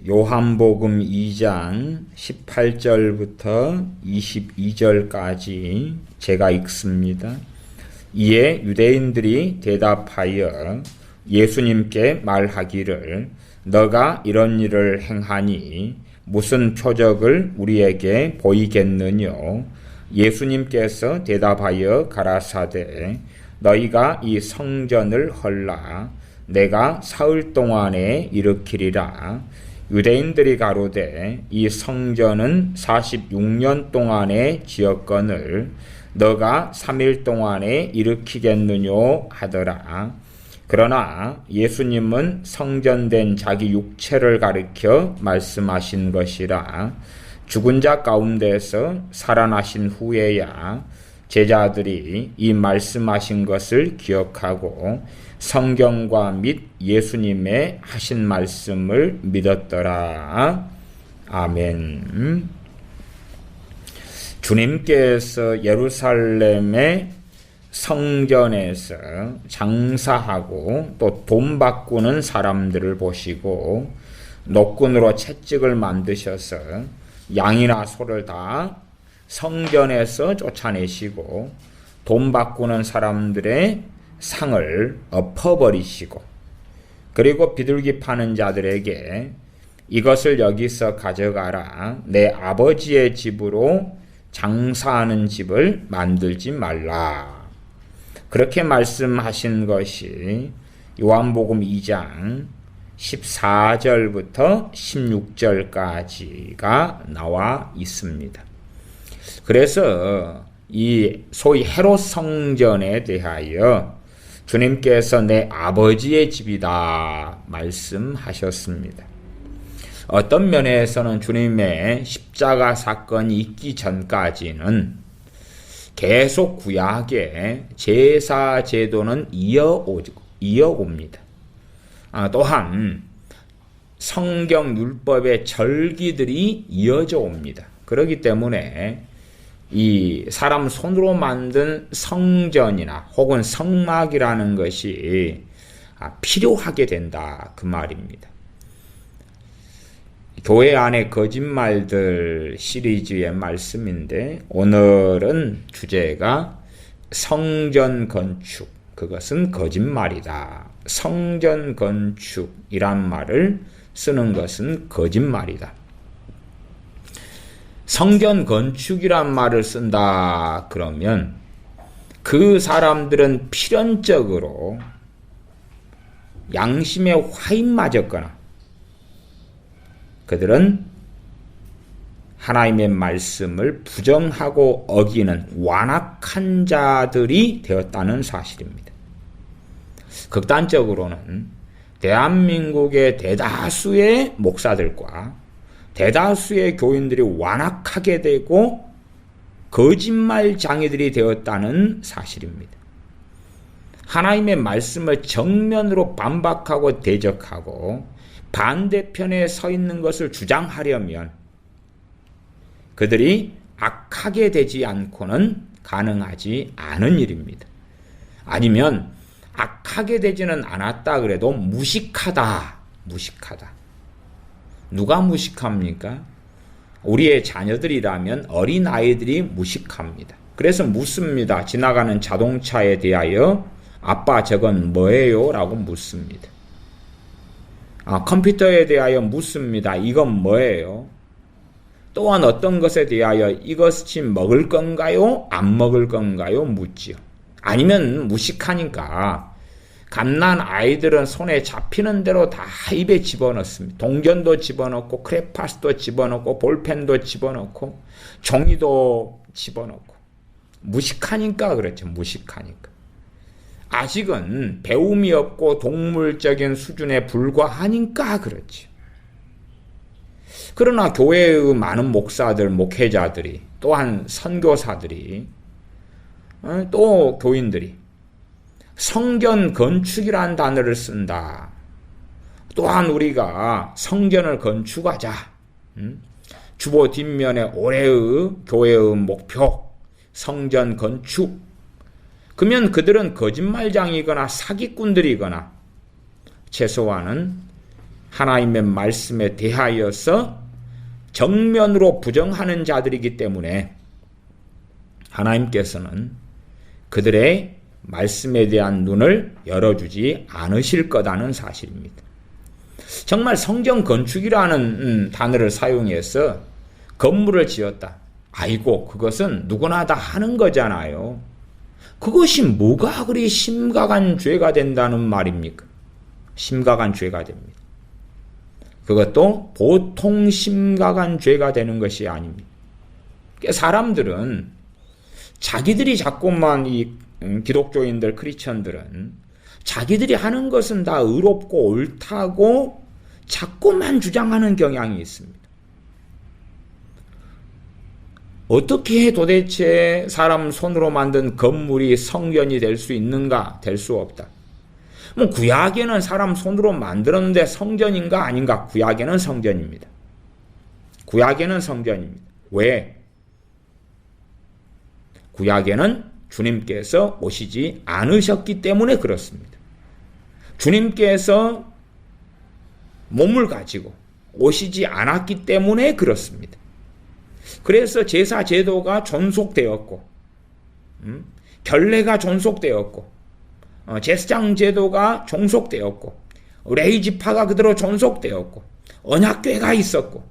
요한복음 2장 18절부터 22절까지 제가 읽습니다. 이에 유대인들이 대답하여 예수님께 말하기를 너가 이런 일을 행하니 무슨 표적을 우리에게 보이겠느뇨? 예수님께서 대답하여 가라사대 너희가 이 성전을 헐라 내가 사흘 동안에 일으키리라. 유대인들이 가로되 이 성전은 46년 동안에 지었거늘 너가 3일 동안에 일으키겠느뇨 하더라. 그러나 예수님은 성전된 자기 육체를 가리켜 말씀하신 것이라. 죽은 자 가운데서 살아나신 후에야 제자들이 이 말씀하신 것을 기억하고 성경과 및 예수님의 하신 말씀을 믿었더라. 아멘. 주님께서 예루살렘의 성전에서 장사하고 또 돈 바꾸는 사람들을 보시고 노끈으로 채찍을 만드셔서 양이나 소를 다 성전에서 쫓아내시고 돈 바꾸는 사람들의 상을 엎어버리시고 그리고 비둘기 파는 자들에게 이것을 여기서 가져가라. 내 아버지의 집으로 장사하는 집을 만들지 말라. 그렇게 말씀하신 것이 요한복음 2장 14절부터 16절까지가 나와 있습니다. 그래서 이 소위 헤롯 성전에 대하여 주님께서 내 아버지의 집이다 말씀하셨습니다. 어떤 면에서는 주님의 십자가 사건이 있기 전까지는 계속 구약의 제사 제도는 이어옵니다. 또한 성경 율법의 절기들이 이어져 옵니다. 그렇기 때문에 이 사람 손으로 만든 성전이나 혹은 성막이라는 것이 필요하게 된다 그 말입니다. 교회 안의 거짓말들 시리즈의 말씀인데 오늘은 주제가 성전 건축, 그것은 거짓말이다. 성전 건축이란 말을 쓰는 것은 거짓말이다. 성전 건축이란 말을 쓴다 그러면 그 사람들은 필연적으로 양심에 화인 맞았거나 그들은 하나님의 말씀을 부정하고 어기는 완악한 자들이 되었다는 사실입니다. 극단적으로는 대한민국의 대다수의 목사들과 대다수의 교인들이 완악하게 되고 거짓말장이들이 되었다는 사실입니다. 하나님의 말씀을 정면으로 반박하고 대적하고 반대편에 서 있는 것을 주장하려면 그들이 악하게 되지 않고는 가능하지 않은 일입니다. 아니면 악하게 되지는 않았다 그래도 무식하다. 누가 무식합니까? 우리의 자녀들이라면 어린아이들이 무식합니다. 그래서 묻습니다. 지나가는 자동차에 대하여 아빠 저건 뭐예요? 라고 묻습니다. 컴퓨터에 대하여 묻습니다. 이건 뭐예요? 또한 어떤 것에 대하여 이것이 먹을 건가요? 안 먹을 건가요? 묻지요. 아니면 무식하니까 갓난 아이들은 손에 잡히는 대로 다 입에 집어넣습니다. 동전도 집어넣고 크레파스도 집어넣고 볼펜도 집어넣고 종이도 집어넣고 무식하니까 그렇죠. 무식하니까. 아직은 배움이 없고 동물적인 수준에 불과하니까 그렇죠. 그러나 교회의 많은 목사들, 목회자들이 또한 선교사들이 또 교인들이 성전 건축이라는 단어를 쓴다. 또한 우리가 성전을 건축하자. 주보 뒷면에 올해의 교회의 목표 성전 건축. 그러면 그들은 거짓말장이거나 사기꾼들이거나 최소한은 하나님의 말씀에 대하여서 정면으로 부정하는 자들이기 때문에 하나님께서는 그들의 말씀에 대한 눈을 열어주지 않으실 거라는 사실입니다. 정말 성전 건축이라는 단어를 사용해서 건물을 지었다. 아이고, 그것은 누구나 다 하는 거잖아요. 그것이 뭐가 그리 심각한 죄가 된다는 말입니까? 심각한 죄가 됩니다. 그것도 보통 심각한 죄가 되는 것이 아닙니다. 사람들은 자기들이 자꾸만 기독교인들, 크리스천들은 자기들이 하는 것은 다 의롭고 옳다고 자꾸만 주장하는 경향이 있습니다. 어떻게 도대체 사람 손으로 만든 건물이 성전이 될 수 있는가? 될 수 없다. 구약에는 사람 손으로 만들었는데 성전인가 아닌가? 구약에는 성전입니다. 구약에는 성전입니다. 왜? 구약에는 주님께서 오시지 않으셨기 때문에 그렇습니다. 주님께서 몸을 가지고 오시지 않았기 때문에 그렇습니다. 그래서 제사 제도가 존속되었고, 결례가 존속되었고, 제사장 제도가 존속되었고, 레위 지파가 그대로 존속되었고, 언약궤가 있었고,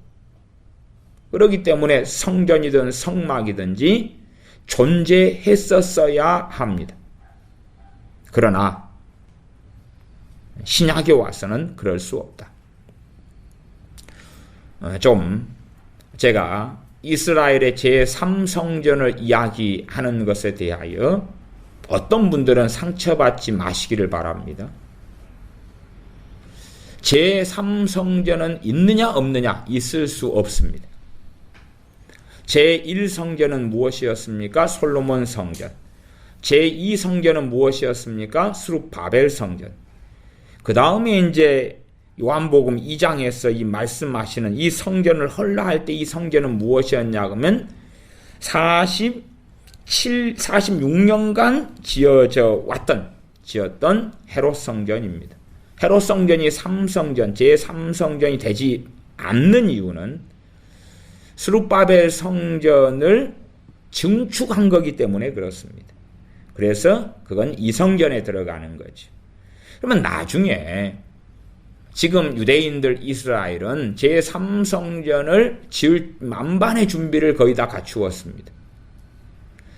그렇기 때문에 성전이든 성막이든지 존재했었어야 합니다. 그러나 신약에 와서는 그럴 수 없다. 제가 이스라엘의 제3성전을 이야기하는 것에 대하여 어떤 분들은 상처받지 마시기를 바랍니다. 제3성전은 있느냐 없느냐? 있을 수 없습니다. 제1성전은 무엇이었습니까? 솔로몬 성전. 제2성전은 무엇이었습니까? 스룹바벨 성전. 그 다음에 이제 요한복음 2장에서 이 말씀하시는 이 성전을 헐라할 때 이 성전은 무엇이었냐 그러면 46년간 지었던 헤롯 성전입니다. 헤롯 성전이 3성전, 제3성전이 되지 않는 이유는 스룹바벨 성전을 증축한 거기 때문에 그렇습니다. 그래서 그건 이 성전에 들어가는 거죠. 그러면 나중에 지금 유대인들 이스라엘은 제3성전을 지을 만반의 준비를 거의 다 갖추었습니다.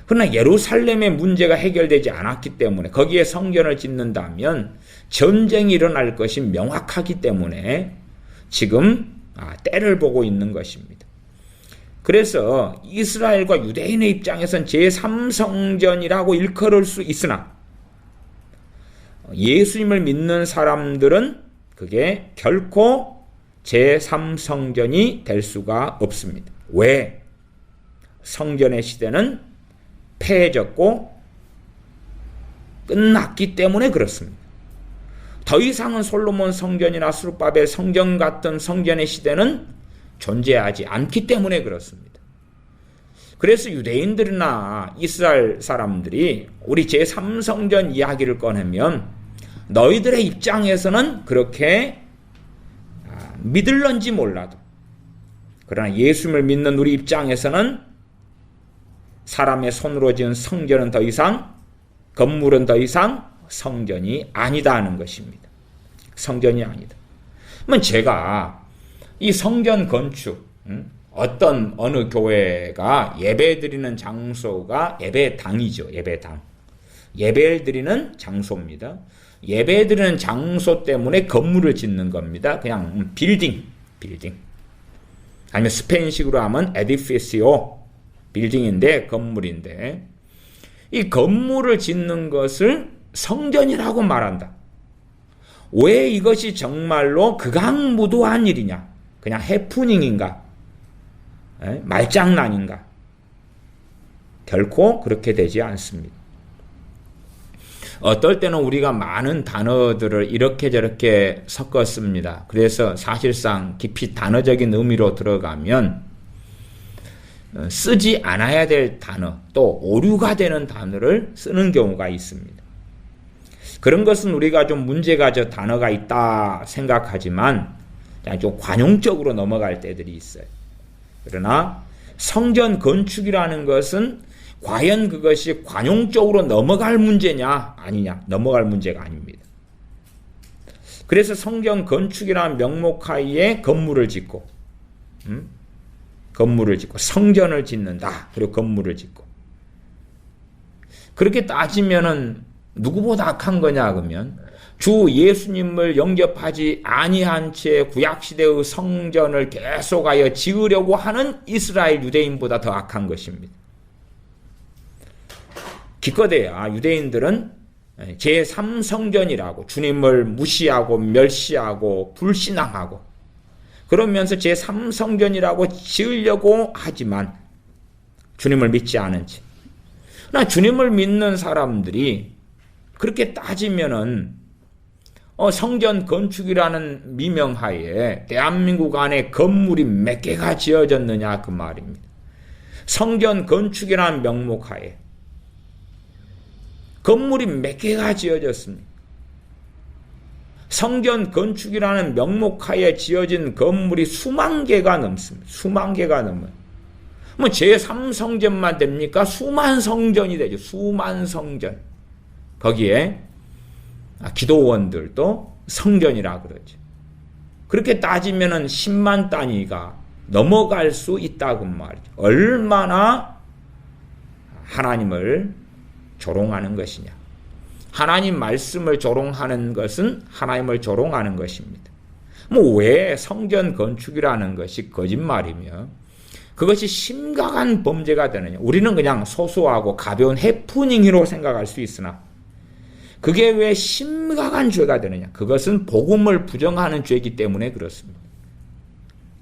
그러나 예루살렘의 문제가 해결되지 않았기 때문에 거기에 성전을 짓는다면 전쟁이 일어날 것이 명확하기 때문에 지금 때를 보고 있는 것입니다. 그래서 이스라엘과 유대인의 입장에선 제3성전이라고 일컬을 수 있으나 예수님을 믿는 사람들은 그게 결코 제3성전이 될 수가 없습니다. 왜? 성전의 시대는 패해졌고 끝났기 때문에 그렇습니다. 더 이상은 솔로몬 성전이나 스룹바벨 성전 같은 성전의 시대는 존재하지 않기 때문에 그렇습니다. 그래서 유대인들이나 이스라엘 사람들이 우리 제3성전 이야기를 꺼내면 너희들의 입장에서는 그렇게 믿을런지 몰라도 그러나 예수님을 믿는 우리 입장에서는 사람의 손으로 지은 성전은 더 이상 건물은 더 이상 성전이 아니다 하는 것입니다. 성전이 아니다. 그러면 제가 이 성전 건축 어느 교회가 예배드리는 장소가 예배당이죠. 예배당. 예배를 드리는 장소입니다. 예배드리는 장소 때문에 건물을 짓는 겁니다. 그냥 빌딩. 아니면 스페인식으로 하면 에디피시오. 빌딩인데 건물인데 이 건물을 짓는 것을 성전이라고 말한다. 왜 이것이 정말로 극악무도한 일이냐? 그냥 해프닝인가? 말장난인가? 결코 그렇게 되지 않습니다. 어떨 때는 우리가 많은 단어들을 이렇게 저렇게 섞었습니다. 그래서 사실상 깊이 단어적인 의미로 들어가면 쓰지 않아야 될 단어, 또 오류가 되는 단어를 쓰는 경우가 있습니다. 그런 것은 우리가 좀 문제가 단어가 있다 생각하지만 좀 관용적으로 넘어갈 때들이 있어요. 그러나 성전 건축이라는 것은 과연 그것이 관용적으로 넘어갈 문제냐 아니냐, 넘어갈 문제가 아닙니다. 그래서 성전 건축이라는 명목하에 건물을 짓고 성전을 짓는다. 그리고 건물을 짓고, 그렇게 따지면은 누구보다 악한 거냐 그러면 주 예수님을 영접하지 아니한 채 구약시대의 성전을 계속하여 지으려고 하는 이스라엘 유대인보다 더 악한 것입니다. 기껏해야 유대인들은 제3성전이라고 주님을 무시하고 멸시하고 불신앙하고 그러면서 제3성전이라고 지으려고 하지만 주님을 믿지 않은 채, 그러나 주님을 믿는 사람들이 그렇게 따지면은 성전 건축이라는 미명하에 대한민국 안에 건물이 몇 개가 지어졌느냐 그 말입니다. 성전 건축이라는 명목하에 건물이 몇 개가 지어졌습니까? 성전 건축이라는 명목하에 지어진 건물이 수만 개가 넘습니다. 수만 개가 넘어요. 뭐 제3성전만 됩니까? 수만 성전이 되죠. 수만 성전. 거기에 기도원들도 성전이라 그러죠. 그렇게 따지면은 10만 단위가 넘어갈 수 있다고 말이죠. 얼마나 하나님을 조롱하는 것이냐. 하나님 말씀을 조롱하는 것은 하나님을 조롱하는 것입니다. 뭐 왜 성전 건축이라는 것이 거짓말이며 그것이 심각한 범죄가 되느냐. 우리는 그냥 소소하고 가벼운 해프닝으로 생각할 수 있으나 그게 왜 심각한 죄가 되느냐. 그것은 복음을 부정하는 죄이기 때문에 그렇습니다.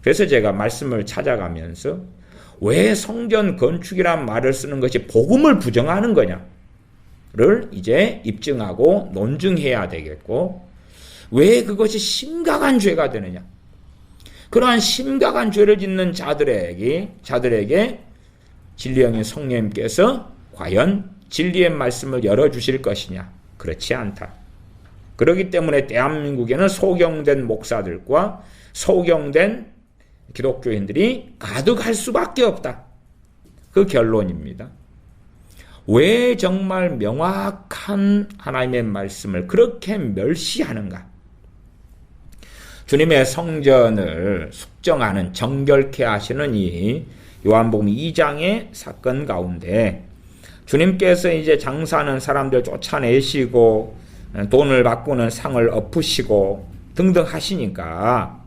그래서 제가 말씀을 찾아가면서 왜 성전 건축이란 말을 쓰는 것이 복음을 부정하는 거냐를 이제 입증하고 논증해야 되겠고, 왜 그것이 심각한 죄가 되느냐. 그러한 심각한 죄를 짓는 자들에게 진리의 성령님께서 과연 진리의 말씀을 열어주실 것이냐. 그렇지 않다. 그렇기 때문에 대한민국에는 소경된 목사들과 소경된 기독교인들이 가득할 수밖에 없다. 그 결론입니다. 왜 정말 명확한 하나님의 말씀을 그렇게 멸시하는가? 주님의 성전을 숙정하는 정결케 하시는 이 요한복음 2장의 사건 가운데 주님께서 이제 장사하는 사람들 쫓아내시고 돈을 바꾸는 상을 엎으시고 등등 하시니까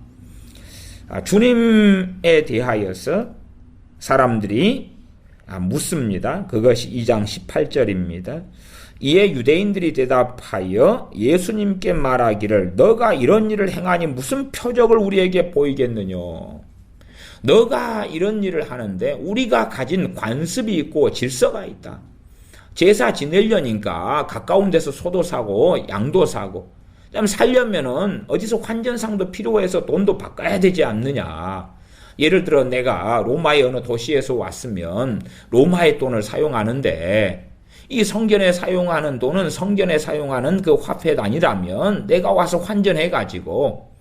주님에 대하여서 사람들이 묻습니다. 그것이 2장 18절입니다. 이에 유대인들이 대답하여 예수님께 말하기를 너가 이런 일을 행하니 무슨 표적을 우리에게 보이겠느냐. 너가 이런 일을 하는데 우리가 가진 관습이 있고 질서가 있다. 제사 지내려니까 가까운 데서 소도 사고 양도 사고 살려면은 어디서 환전상도 필요해서 돈도 바꿔야 되지 않느냐. 예를 들어 내가 로마의 어느 도시에서 왔으면 로마의 돈을 사용하는데 이 성전에 사용하는 돈은 성전에 사용하는 그 화폐 단위라면 내가 와서 환전해가지고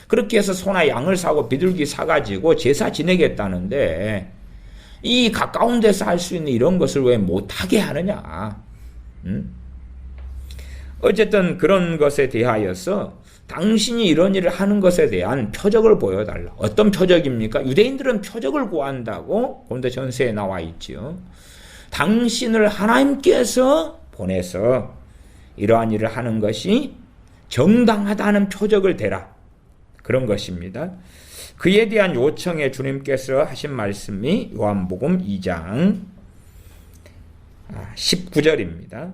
그렇게 해서 소나 양을 사고 비둘기 사가지고 제사 지내겠다는데 이 가까운 데서 할 수 있는 이런 것을 왜 못하게 하느냐. 어쨌든 그런 것에 대하여서 당신이 이런 일을 하는 것에 대한 표적을 보여달라. 어떤 표적입니까? 유대인들은 표적을 구한다고 고린도 전서에 나와 있지요. 당신을 하나님께서 보내서 이러한 일을 하는 것이 정당하다는 표적을 대라. 그런 것입니다. 그에 대한 요청에 주님께서 하신 말씀이 요한복음 2장 19절입니다.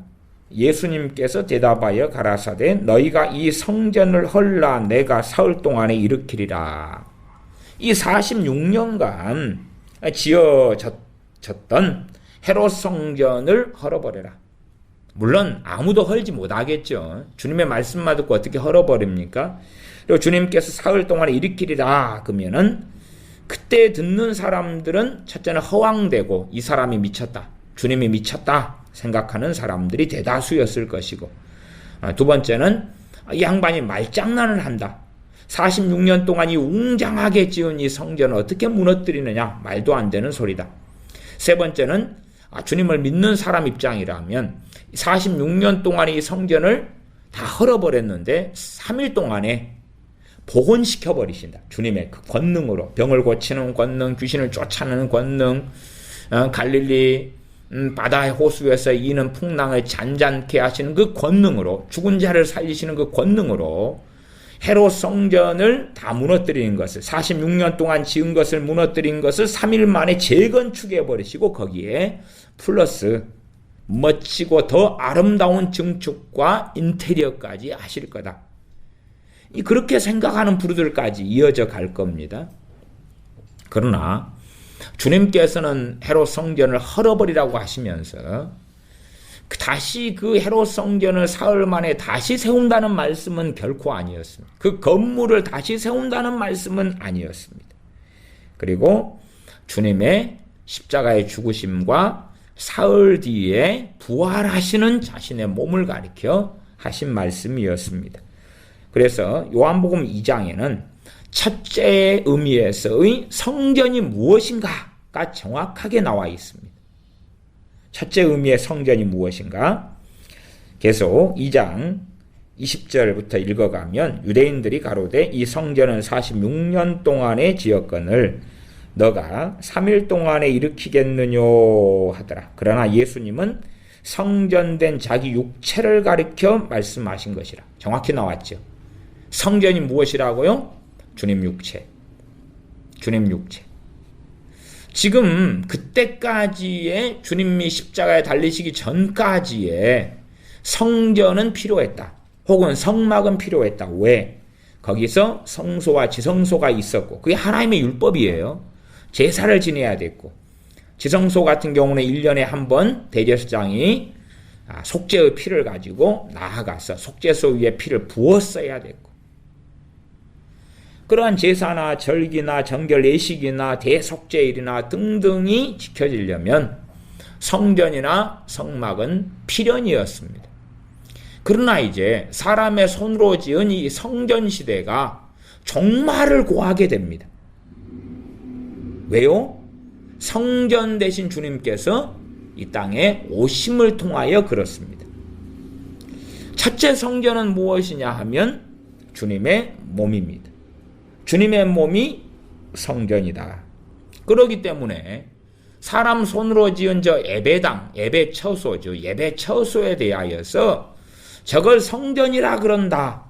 예수님께서 대답하여 가라사대 너희가 이 성전을 헐라 내가 사흘 동안에 일으키리라. 이 46년간 지어졌던 헤롯 성전을 헐어버려라. 물론 아무도 헐지 못하겠죠. 주님의 말씀만 듣고 어떻게 헐어버립니까? 그리고 주님께서 사흘 동안에 일으키리라 그러면은 그때 듣는 사람들은 첫째는 허황되고 이 사람이 미쳤다. 주님이 미쳤다 생각하는 사람들이 대다수였을 것이고, 두 번째는 이 양반이 말장난을 한다. 46년 동안 이 웅장하게 지은 이 성전을 어떻게 무너뜨리느냐? 말도 안 되는 소리다. 세 번째는 주님을 믿는 사람 입장이라면 46년 동안 이 성전을 다 헐어버렸는데 3일 동안에 복원시켜버리신다. 주님의 그 권능으로. 병을 고치는 권능, 귀신을 쫓아내는 권능, 갈릴리 바다의 호수에서 이는 풍랑을 잔잔케 하시는 그 권능으로, 죽은 자를 살리시는 그 권능으로 헤롯 성전을 다 무너뜨리는 것을, 46년 동안 지은 것을 무너뜨린 것을 3일 만에 재건축해 버리시고 거기에 플러스 멋지고 더 아름다운 증축과 인테리어까지 하실 거다. 그렇게 생각하는 부류들까지 이어져 갈 겁니다. 그러나 주님께서는 헤롯 성전을 헐어버리라고 하시면서 다시 그 헤롯 성전을 사흘 만에 다시 세운다는 말씀은 결코 아니었습니다. 그 건물을 다시 세운다는 말씀은 아니었습니다. 그리고 주님의 십자가의 죽으심과 사흘 뒤에 부활하시는 자신의 몸을 가리켜 하신 말씀이었습니다. 그래서 요한복음 2장에는 첫째 의미에서의 성전이 무엇인가가 정확하게 나와 있습니다. 첫째 의미의 성전이 무엇인가? 계속 2장 20절부터 읽어가면 유대인들이 가로되 이 성전은 46년 동안에 지었거늘 너가 3일 동안에 일으키겠느뇨 하더라. 그러나 예수님은 성전된 자기 육체를 가리켜 말씀하신 것이라. 정확히 나왔죠. 성전이 무엇이라고요? 주님 육체. 주님 육체. 지금 그때까지의 주님이 십자가에 달리시기 전까지의 성전은 필요했다. 혹은 성막은 필요했다. 왜? 거기서 성소와 지성소가 있었고 그게 하나님의 율법이에요. 제사를 지내야 됐고 지성소 같은 경우는 1년에 한 번 대제사장이 속죄의 피를 가지고 나아가서 속죄소 위에 피를 부었어야 됐고 그러한 제사나 절기나 정결 예식이나 대속죄일이나 등등이 지켜지려면 성전이나 성막은 필연이었습니다. 그러나 이제 사람의 손으로 지은 이 성전 시대가 종말을 고하게 됩니다. 왜요? 성전 대신 주님께서 이 땅에 오심을 통하여 그렇습니다. 첫째 성전은 무엇이냐 하면 주님의 몸입니다. 주님의 몸이 성전이다. 그렇기 때문에 사람 손으로 지은 저 예배당, 예배처소죠. 예배처소에 대하여서 저걸 성전이라 그런다.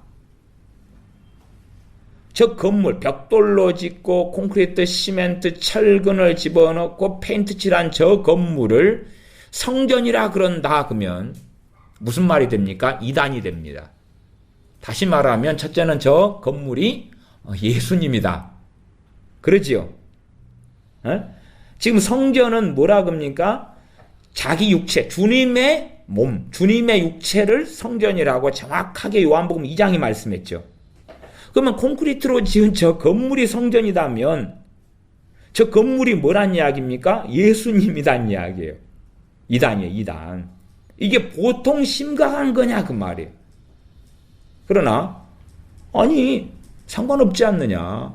저 건물, 벽돌로 짓고 콘크리트, 시멘트, 철근을 집어넣고 페인트 칠한 저 건물을 성전이라 그런다 그러면 무슨 말이 됩니까? 이단이 됩니다. 다시 말하면 첫째는 저 건물이 예수님이다. 그러지요? 지금 성전은 뭐라 그럽니까? 자기 육체, 주님의 몸, 주님의 육체를 성전이라고 정확하게 요한복음 2장이 말씀했죠. 그러면 콘크리트로 지은 저 건물이 성전이다면 저 건물이 뭐란 이야기입니까? 예수님이란 이야기예요. 이단이에요, 이단. 이게 보통 심각한 거냐 그 말이에요. 그러나 아니 상관없지 않느냐.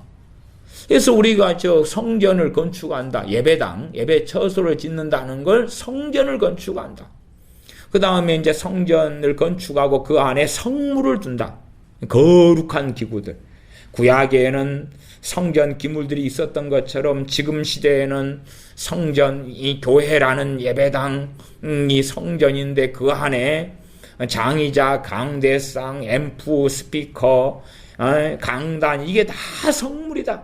그래서 우리가 저 성전을 건축한다. 예배당, 예배처소를 짓는다는 걸 성전을 건축한다. 그 다음에 이제 성전을 건축하고 그 안에 성물을 둔다. 거룩한 기구들. 구약에는 성전 기물들이 있었던 것처럼 지금 시대에는 성전이 교회라는 예배당이 성전인데 그 안에 장의자, 강대상, 앰프, 스피커, 강단 이게 다 성물이다.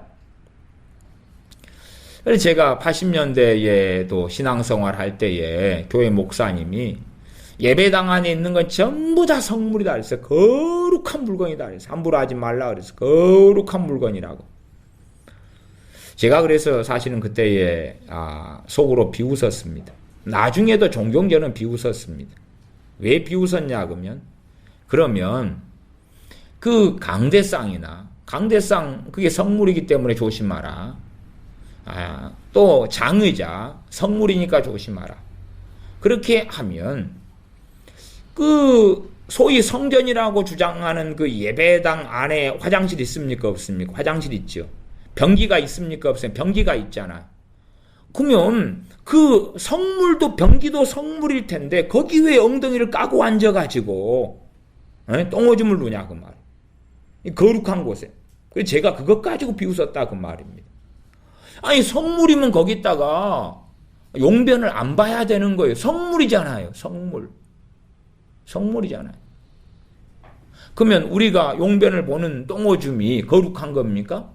그래서 제가 80년대에도 신앙생활 할 때에 교회 목사님이 예배당 안에 있는 건 전부 다 성물이다 그랬어요. 거룩한 물건이다 그랬어요. 함부로 하지 말라 그랬어요. 거룩한 물건이라고. 제가 그래서 사실은 그때에 속으로 비웃었습니다. 나중에도 종종 저는 비웃었습니다. 왜 비웃었냐 그러면 그 강대상이나 강대상 그게 성물이기 때문에 조심하라. 또 장의자 성물이니까 조심하라. 그렇게 하면 그 소위 성전이라고 주장하는 그 예배당 안에 화장실 있습니까? 없습니까? 화장실 있죠. 변기가 있습니까? 없어요? 변기가 있잖아. 그러면 그 성물도 변기도 성물일 텐데 거기 왜 엉덩이를 까고 앉아가지고 똥오줌을 누냐 그 말. 거룩한 곳에. 그래서 제가 그것 가지고 비웃었다 그 말입니다. 아니 성물이면 거기다가 용변을 안 봐야 되는 거예요. 성물이잖아요. 성물이잖아요. 그러면 우리가 용변을 보는 똥오줌이 거룩한 겁니까?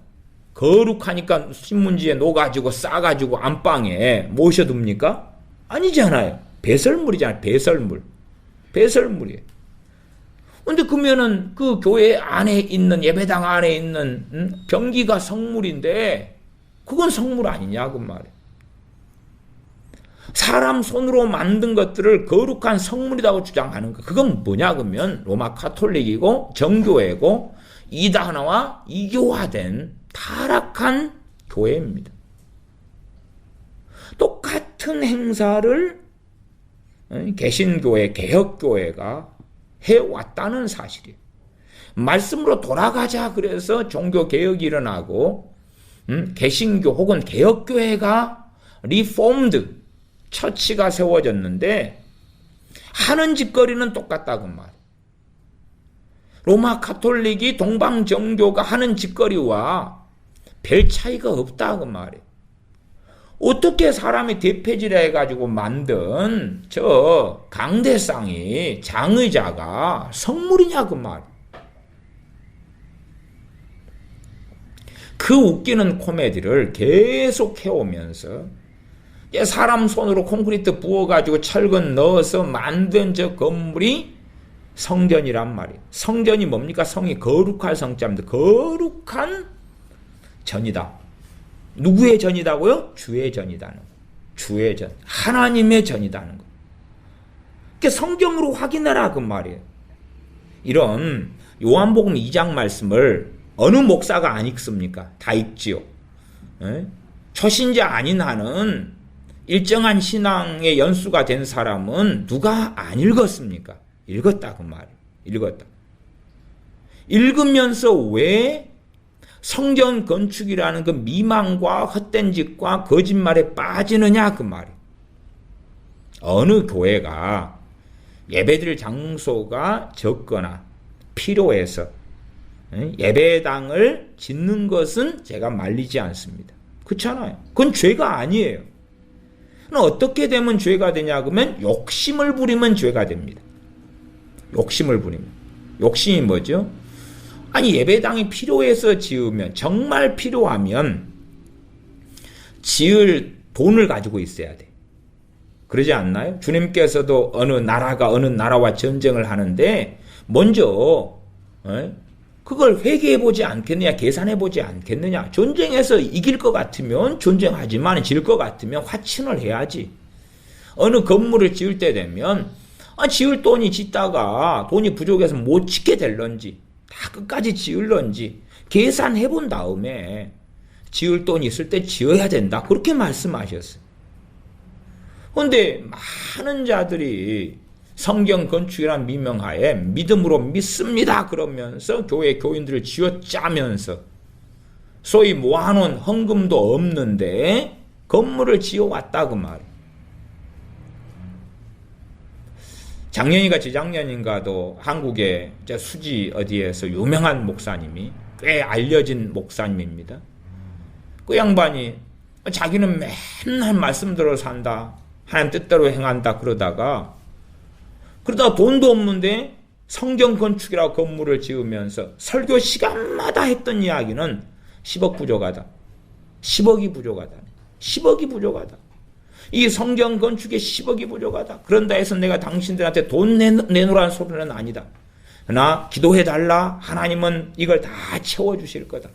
거룩하니까 신문지에 놓아가지고 싸가지고 안방에 모셔둡니까? 아니잖아요. 배설물이잖아요. 배설물이에요. 근데 그러면은 그 교회 안에 있는, 예배당 안에 있는 변기가 성물인데 그건 성물 아니냐 그 말이에요. 사람 손으로 만든 것들을 거룩한 성물이라고 주장하는 거. 그건 뭐냐 그러면 로마 카톨릭이고 정교회고 이단화와 이교화된 타락한 교회입니다. 똑같은 행사를 개신교회, 개혁교회가 해왔다는 사실이에요. 말씀으로 돌아가자 그래서 종교개혁이 일어나고 개신교 혹은 개혁교회가 리폼드, 처치가 세워졌는데 하는 짓거리는 똑같다고 말이에요. 로마 카톨릭이 동방정교가 하는 짓거리와 별 차이가 없다고 말이에요. 어떻게 사람이 대패질해 해가지고 만든 저 강대상이 장의자가 성물이냐 그 말. 그 웃기는 코미디를 계속 해오면서 사람 손으로 콘크리트 부어가지고 철근 넣어서 만든 저 건물이 성전이란 말이에요. 성전이 뭡니까? 성이 거룩할 성자입니다. 거룩한 전이다. 누구의 전이다고요? 주의 전이다는 거. 주의 전. 하나님의 전이다는 거. 그러니까 성경으로 확인해라 그 말이에요. 이런 요한복음 2장 말씀을 어느 목사가 안 읽습니까? 다 읽지요. 초신자 아닌 한은 일정한 신앙의 연수가 된 사람은 누가 안 읽었습니까? 읽었다 그 말이에요. 읽었다. 읽으면서 왜 성전 건축이라는 그 미망과 헛된 짓과 거짓말에 빠지느냐 그 말이에요. 어느 교회가 예배드릴 장소가 적거나 필요해서 예배당을 짓는 것은 제가 말리지 않습니다. 그렇잖아요. 그건 죄가 아니에요. 어떻게 되면 죄가 되냐 그러면 욕심을 부리면 죄가 됩니다. 욕심을 부리면. 욕심이 뭐죠? 아니 예배당이 필요해서 지으면, 정말 필요하면 지을 돈을 가지고 있어야 돼. 그러지 않나요? 주님께서도 어느 나라가 어느 나라와 전쟁을 하는데 먼저 그걸 회개해보지 않겠느냐, 계산해보지 않겠느냐. 전쟁에서 이길 것 같으면 전쟁하지만 질 것 같으면 화친을 해야지. 어느 건물을 지을 때 되면 지을 돈이 짓다가 돈이 부족해서 못 짓게 될런지 다 끝까지 지을런지 계산해본 다음에 지을 돈이 있을 때 지어야 된다. 그렇게 말씀하셨어요. 그런데 많은 자들이 성경 건축이란 미명하에 믿음으로 믿습니다 그러면서 교회 교인들을 쥐어짜면서 소위 모아놓은 헌금도 없는데 건물을 지어왔다 그 말이에요. 작년인가 재작년인가도 한국의 수지 어디에서 유명한 목사님이, 꽤 알려진 목사님입니다. 그 양반이 자기는 맨날 말씀대로 산다, 하나님 뜻대로 행한다 그러다가 돈도 없는데 성경 건축이라고 건물을 지으면서 설교 시간마다 했던 이야기는 10억 부족하다. 10억이 부족하다. 10억이 부족하다. 이 성경 건축에 10억이 부족하다. 그런다 해서 내가 당신들한테 돈 내놓으라는 소리는 아니다. 그러나 기도해달라. 하나님은 이걸 다 채워주실 거다.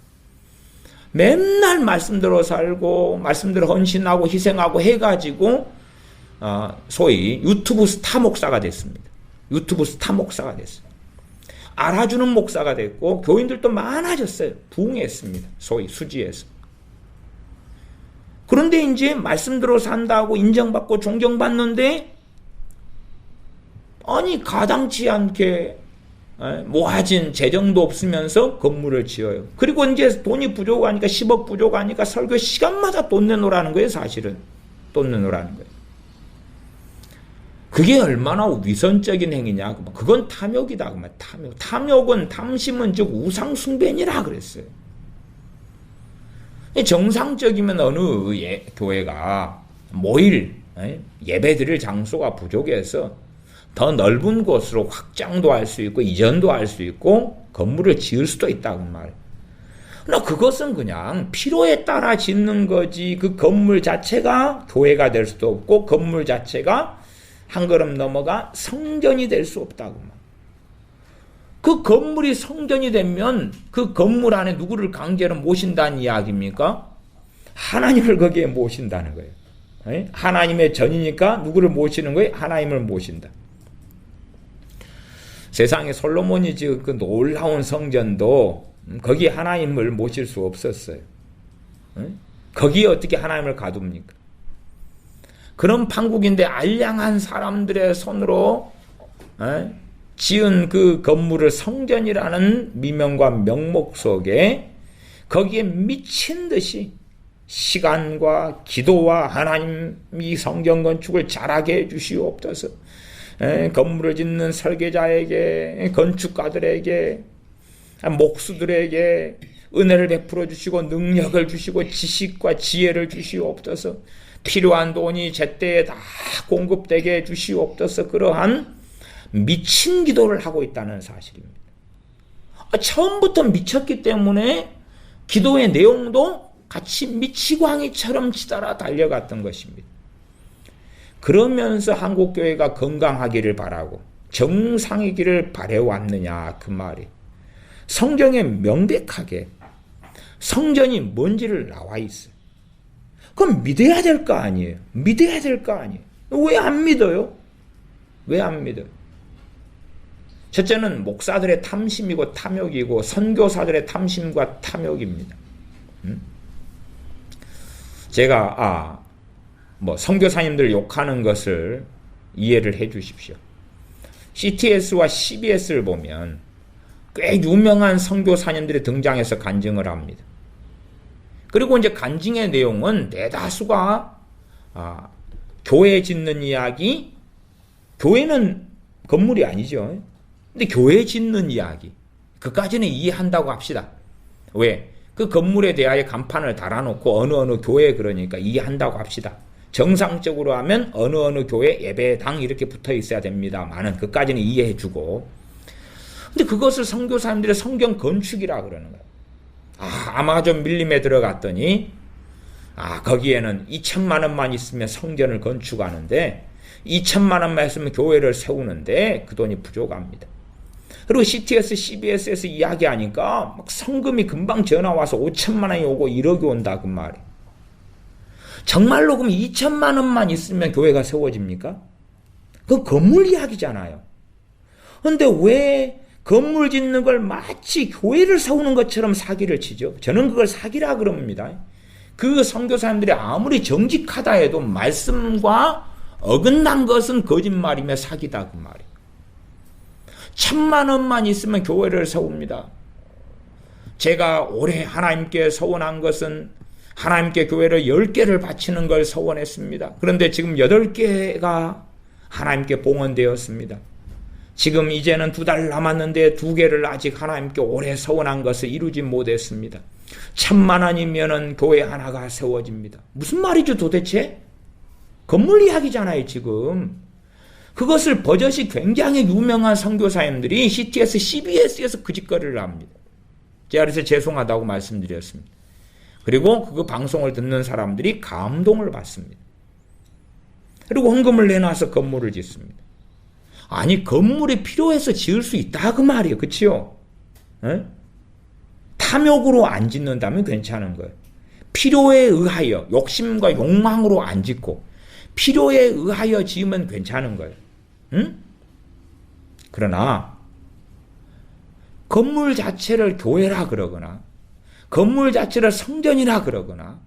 맨날 말씀대로 살고 말씀대로 헌신하고 희생하고 해가지고 소위 유튜브 스타 목사가 됐습니다. 유튜브 스타 목사가 됐어요. 알아주는 목사가 됐고 교인들도 많아졌어요. 부흥했습니다. 소위 수지에서. 그런데 이제 말씀대로 산다고 인정받고 존경받는데 아니 가당치 않게 모아진 재정도 없으면서 건물을 지어요. 그리고 이제 돈이 부족하니까 10억 부족하니까 설교 시간마다 돈 내놓으라는 거예요. 사실은 돈 내놓으라는 거예요. 그게 얼마나 위선적인 행위냐. 그건 탐욕이다. 탐욕은 탐심은 즉 우상숭배니라 그랬어요. 정상적이면 어느 교회가 모일 예배드릴 장소가 부족해서 더 넓은 곳으로 확장도 할 수 있고 이전도 할 수 있고 건물을 지을 수도 있다고 말이에요. 그러나 그것은 그냥 필요에 따라 짓는 거지 그 건물 자체가 교회가 될 수도 없고 건물 자체가 한 걸음 넘어가 성전이 될 수 없다고 말이에요. 그 건물이 성전이 되면 그 건물 안에 누구를 강제로 모신다는 이야기입니까? 하나님을 거기에 모신다는 거예요. 하나님의 전이니까 누구를 모시는 거예요? 하나님을 모신다. 세상에 솔로몬이 지은 그 놀라운 성전도 거기에 하나님을 모실 수 없었어요. 거기에 어떻게 하나님을 가둡니까? 그런 판국인데 알량한 사람들의 손으로 지은 그 건물을 성전이라는 미명과 명목 속에 거기에 미친 듯이 시간과 기도와 하나님이 성전 건축을 잘하게 해 주시옵소서. 건물을 짓는 설계자에게 건축가들에게 목수들에게 은혜를 베풀어 주시고 능력을 주시고 지식과 지혜를 주시옵소서. 필요한 돈이 제때에 다 공급되게 해 주시옵소서. 그러한 미친 기도를 하고 있다는 사실입니다. 처음부터 미쳤기 때문에 기도의 내용도 같이 미치광이처럼 치달아 달려갔던 것입니다. 그러면서 한국교회가 건강하기를 바라고 정상이기를 바래왔느냐 그 말이. 성경에 명백하게 성전이 뭔지를 나와 있어요. 그럼 믿어야 될 거 아니에요. 믿어야 될 거 아니에요. 왜 안 믿어요? 왜 안 믿어요? 첫째는 목사들의 탐심이고 탐욕이고 선교사들의 탐심과 탐욕입니다. 제가 선교사님들 욕하는 것을 이해를 해 주십시오. CTS와 CBS를 보면 꽤 유명한 선교사님들이 등장해서 간증을 합니다. 그리고 이제 간증의 내용은 대다수가 교회 짓는 이야기, 교회는 건물이 아니죠. 근데 교회 짓는 이야기, 그까지는 이해한다고 합시다. 왜? 그 건물에 대하여 간판을 달아놓고 어느 교회에 그러니까 이해한다고 합시다. 정상적으로 하면 어느 교회 예배당 이렇게 붙어 있어야 됩니다만은 그까지는 이해해주고, 근데 그것을 선교사님들의 성경 건축이라 그러는 거예요. 아마존 밀림에 들어갔더니 거기에는 2천만 원만 있으면 성전을 건축하는데 2천만 원만 있으면 교회를 세우는데 그 돈이 부족합니다. 그리고 CTS, CBS에서 이야기하니까 막 성금이 금방 전화 와서 5천만 원이 오고 1억이 온다 그 말이. 정말로 그럼 2천만 원만 있으면 교회가 세워집니까? 그 건물 이야기잖아요. 그런데 왜 건물 짓는 걸 마치 교회를 세우는 것처럼 사기를 치죠? 저는 그걸 사기라 그럽니다. 그 선교사님들이 아무리 정직하다 해도 말씀과 어긋난 것은 거짓말이며 사기다 그 말이에요. 1,000만 원만 있으면 교회를 세웁니다. 제가 올해 하나님께 서원한 것은 하나님께 교회를 10개를 바치는 걸 서원했습니다. 그런데 지금 8개가 하나님께 봉헌되었습니다. 지금 이제는 2달 남았는데 2개를 아직 하나님께 올해 서원한 것을 이루지 못했습니다. 1,000만 원이면은 교회 하나가 세워집니다. 무슨 말이죠 도대체? 건물 이야기잖아요 지금. 그것을 버젓이 굉장히 유명한 선교사님들이 CTS, CBS에서 그 짓거리를 합니다. 제가 그래서 죄송하다고 말씀드렸습니다. 그리고 그 방송을 듣는 사람들이 감동을 받습니다. 그리고 헌금을 내놔서 건물을 짓습니다. 아니 건물이 필요해서 지을 수 있다 그 말이에요. 그치요? 탐욕으로 안 짓는다면 괜찮은 거예요. 필요에 의하여 욕심과 욕망으로 안 짓고 필요에 의하여 지으면 괜찮은 거예요. 그러나 건물 자체를 교회라 그러거나 건물 자체를 성전이라 그러거나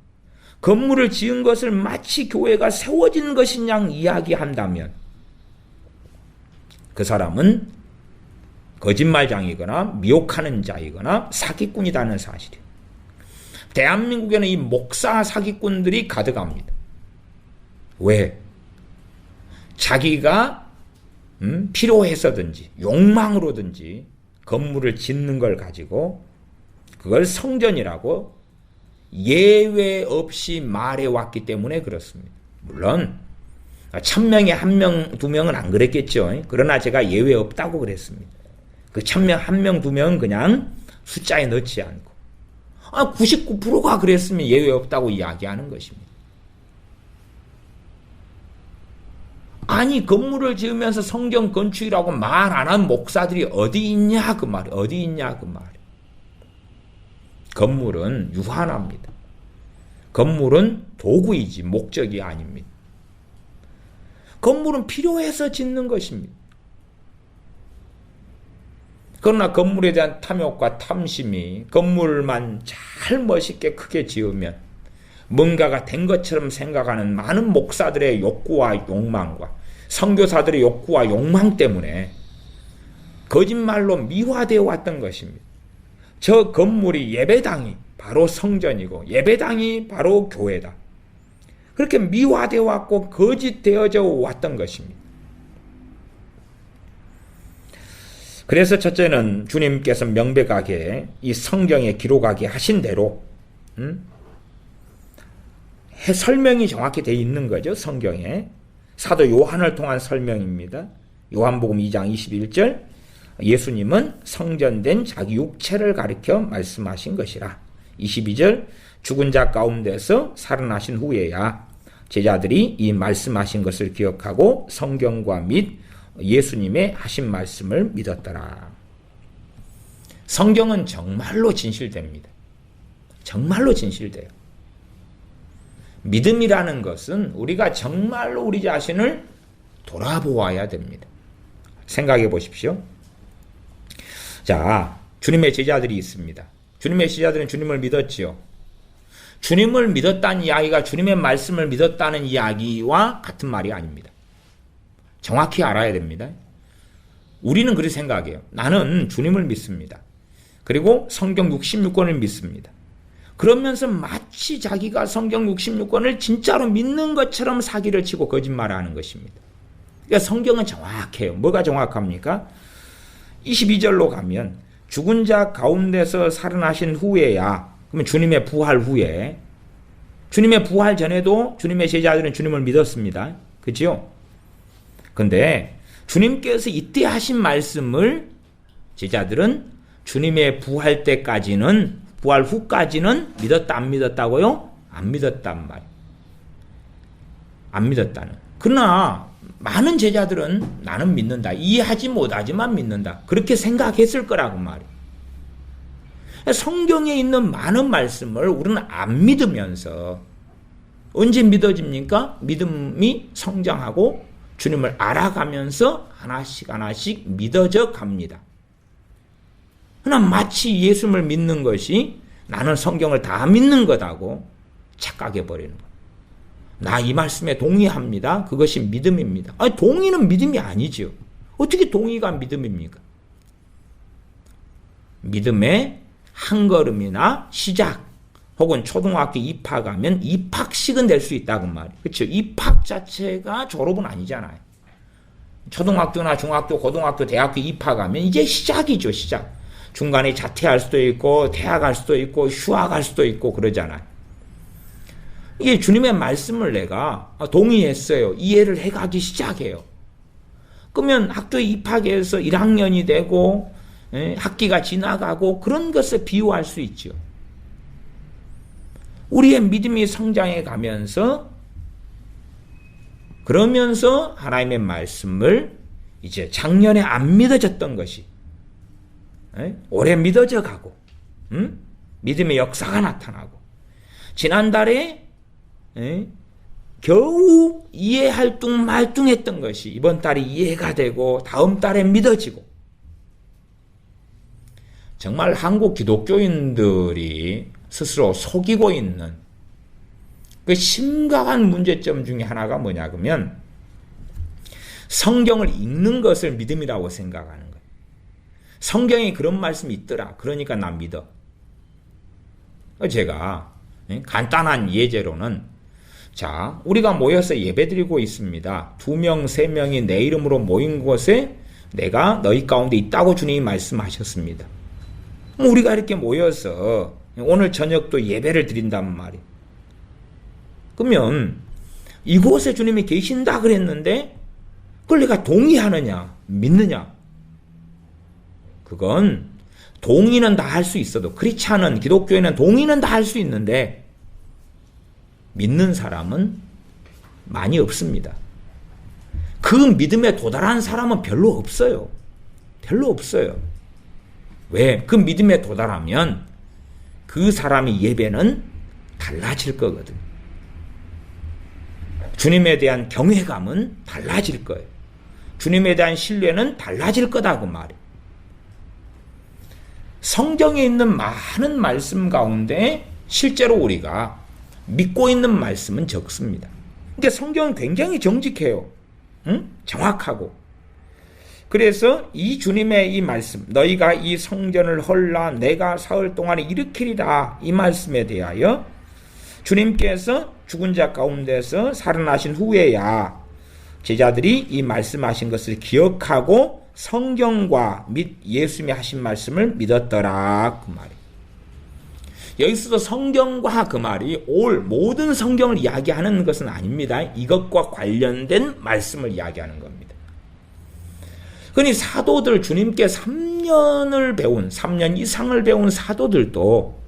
건물을 지은 것을 마치 교회가 세워진 것인 양 이야기한다면 그 사람은 거짓말장이거나 미혹하는 자이거나 사기꾼이라는 사실이에요. 대한민국에는 이 목사 사기꾼들이 가득합니다. 왜? 자기가 필요해서든지 욕망으로든지 건물을 짓는 걸 가지고 그걸 성전이라고 예외 없이 말해왔기 때문에 그렇습니다. 물론 1000명에 1명, 2명은 안 그랬겠죠. 그러나 제가 예외 없다고 그랬습니다. 그 1000명, 1명, 2명은 그냥 숫자에 넣지 않고 99%가 그랬으면 예외 없다고 이야기하는 것입니다. 아니 건물을 지으면서 성경 건축이라고 말 안 한 목사들이 어디 있냐 그 말이 어디 있냐 그 말이. 건물은 유한합니다. 건물은 도구이지 목적이 아닙니다. 건물은 필요해서 짓는 것입니다. 그러나 건물에 대한 탐욕과 탐심이 건물만 잘 멋있게 크게 지으면 뭔가가 된 것처럼 생각하는 많은 목사들의 욕구와 욕망과 선교사들의 욕구와 욕망 때문에 거짓말로 미화되어 왔던 것입니다. 저 건물이 예배당이 바로 성전이고 예배당이 바로 교회다. 그렇게 미화되어 왔고 거짓되어져 왔던 것입니다. 그래서 첫째는 주님께서 명백하게 이 성경에 기록하게 하신 대로 설명이 정확히 되어 있는 거죠. 성경에. 사도 요한을 통한 설명입니다. 요한복음 2장 21절 예수님은 성전된 자기 육체를 가리켜 말씀하신 것이라. 22절 죽은 자 가운데서 살아나신 후에야 제자들이 이 말씀하신 것을 기억하고 성경과 및 예수님의 하신 말씀을 믿었더라. 성경은 정말로 진실됩니다. 정말로 진실돼요. 믿음이라는 것은 우리가 정말로 우리 자신을 돌아보아야 됩니다. 생각해 보십시오. 자, 주님의 제자들이 있습니다. 주님의 제자들은 주님을 믿었지요. 주님을 믿었다는 이야기가 주님의 말씀을 믿었다는 이야기와 같은 말이 아닙니다. 정확히 알아야 됩니다. 우리는 그렇게 생각해요. 나는 주님을 믿습니다. 그리고 성경 66권을 믿습니다. 그러면서 마치 자기가 성경 66권을 진짜로 믿는 것처럼 사기를 치고 거짓말을 하는 것입니다. 그러니까 성경은 정확해요. 뭐가 정확합니까? 22절로 가면 죽은 자 가운데서 살아나신 후에야, 그러면 주님의 부활 후에, 주님의 부활 전에도 주님의 제자들은 주님을 믿었습니다. 그렇죠? 근데 주님께서 이때 하신 말씀을 제자들은 주님의 부활 때까지는, 부활 후까지는 믿었다 안 믿었다고요? 안 믿었단 말이에요. 안 믿었다는. 그러나 많은 제자들은 나는 믿는다. 이해하지 못하지만 믿는다. 그렇게 생각했을 거라고 말이에요. 성경에 있는 많은 말씀을 우리는 안 믿으면서 언제 믿어집니까? 믿음이 성장하고 주님을 알아가면서 하나씩 하나씩 믿어져 갑니다. 그러나 마치 예수님을 믿는 것이 나는 성경을 다 믿는 거다고 착각해 버리는 거예요. 나 이 말씀에 동의합니다. 그것이 믿음입니다. 아니, 동의는 믿음이 아니죠. 어떻게 동의가 믿음입니까? 믿음의 한 걸음이나 시작, 혹은 초등학교 입학하면 입학식은 될 수 있다고 말이에요. 그렇죠? 입학 자체가 졸업은 아니잖아요. 초등학교나 중학교, 고등학교, 대학교 입학하면 이제 시작이죠, 시작. 중간에 자퇴할 수도 있고, 퇴학할 수도 있고, 휴학할 수도 있고, 그러잖아요. 이게 주님의 말씀을 내가 동의했어요. 이해를 해가기 시작해요. 그러면 학교에 입학해서 1학년이 되고, 학기가 지나가고, 그런 것을 비유할 수 있죠. 우리의 믿음이 성장해 가면서, 그러면서 하나님의 말씀을 이제 작년에 안 믿어졌던 것이 올해 믿어져 가고, 믿음의 역사가 나타나고, 지난달에 겨우 이해할 둥 말둥했던 것이 이번 달에 이해가 되고 다음 달에 믿어지고, 정말 한국 기독교인들이 스스로 속이고 있는 그 심각한 문제점 중에 하나가 뭐냐 그러면, 성경을 읽는 것을 믿음이라고 생각하는 거예요. 성경에 그런 말씀이 있더라. 그러니까 난 믿어. 제가 간단한 예제로는, 자, 우리가 모여서 예배드리고 있습니다. 2명, 3명이 내 이름으로 모인 곳에 내가 너희 가운데 있다고 주님이 말씀하셨습니다. 우리가 이렇게 모여서 오늘 저녁도 예배를 드린단 말이에요. 그러면 이곳에 주님이 계신다 그랬는데 그걸 내가 동의하느냐, 믿느냐? 그건 동의는 다 할 수 있어도, 그렇지 않은 기독교에는 동의는 다 할 수 있는데 믿는 사람은 많이 없습니다. 그 믿음에 도달한 사람은 별로 없어요. 별로 없어요. 왜? 그 믿음에 도달하면 그 사람의 예배는 달라질 거거든. 주님에 대한 경외감은 달라질 거예요. 주님에 대한 신뢰는 달라질 거다 그 말이에요. 성경에 있는 많은 말씀 가운데 실제로 우리가 믿고 있는 말씀은 적습니다. 그러니까 성경은 굉장히 정직해요. 정확하고. 그래서 이 주님의 이 말씀, 너희가 이 성전을 헐라 내가 사흘 동안에 일으키리라, 이 말씀에 대하여 주님께서 죽은 자 가운데서 살아나신 후에야 제자들이 이 말씀하신 것을 기억하고 성경과 및 예수님이 하신 말씀을 믿었더라 그 말이에요. 여기서도 성경과 그 말이 모든 성경을 이야기하는 것은 아닙니다. 이것과 관련된 말씀을 이야기하는 겁니다. 그러니 사도들, 주님께 3년 이상을 배운 사도들도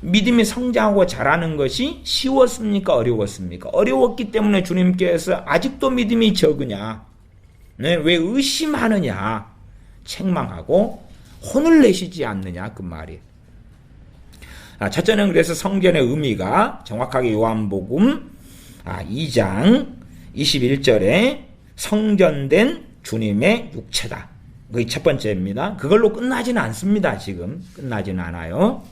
믿음이 성장하고 자라는 것이 쉬웠습니까? 어려웠습니까? 어려웠기 때문에 주님께서 아직도 믿음이 적으냐? 네, 왜 의심하느냐? 책망하고 혼을 내시지 않느냐? 그 말이에요. 첫째는 그래서 성전의 의미가 정확하게 요한복음 2장 21절에 성전된 주님의 육체다. 그게 첫 번째입니다. 그걸로 끝나지는 않습니다. 지금 끝나지는 않아요.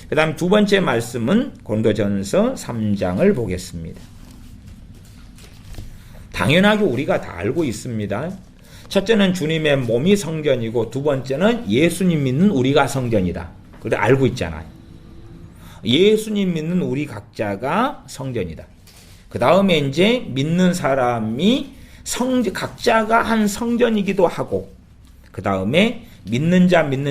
그 다음 두 번째 말씀은 고린도전서 3장을 보겠습니다. 당연하게 우리가 다 알고 있습니다. 첫째는 주님의 몸이 성전이고 두 번째는 예수님 믿는 우리가 성전이다. 그래 알고 있잖아요. 예수님 믿는 우리 각자가 성전이다. 그 다음에 이제 믿는 사람이 각자가 한 성전이기도 하고, 그 다음에 믿는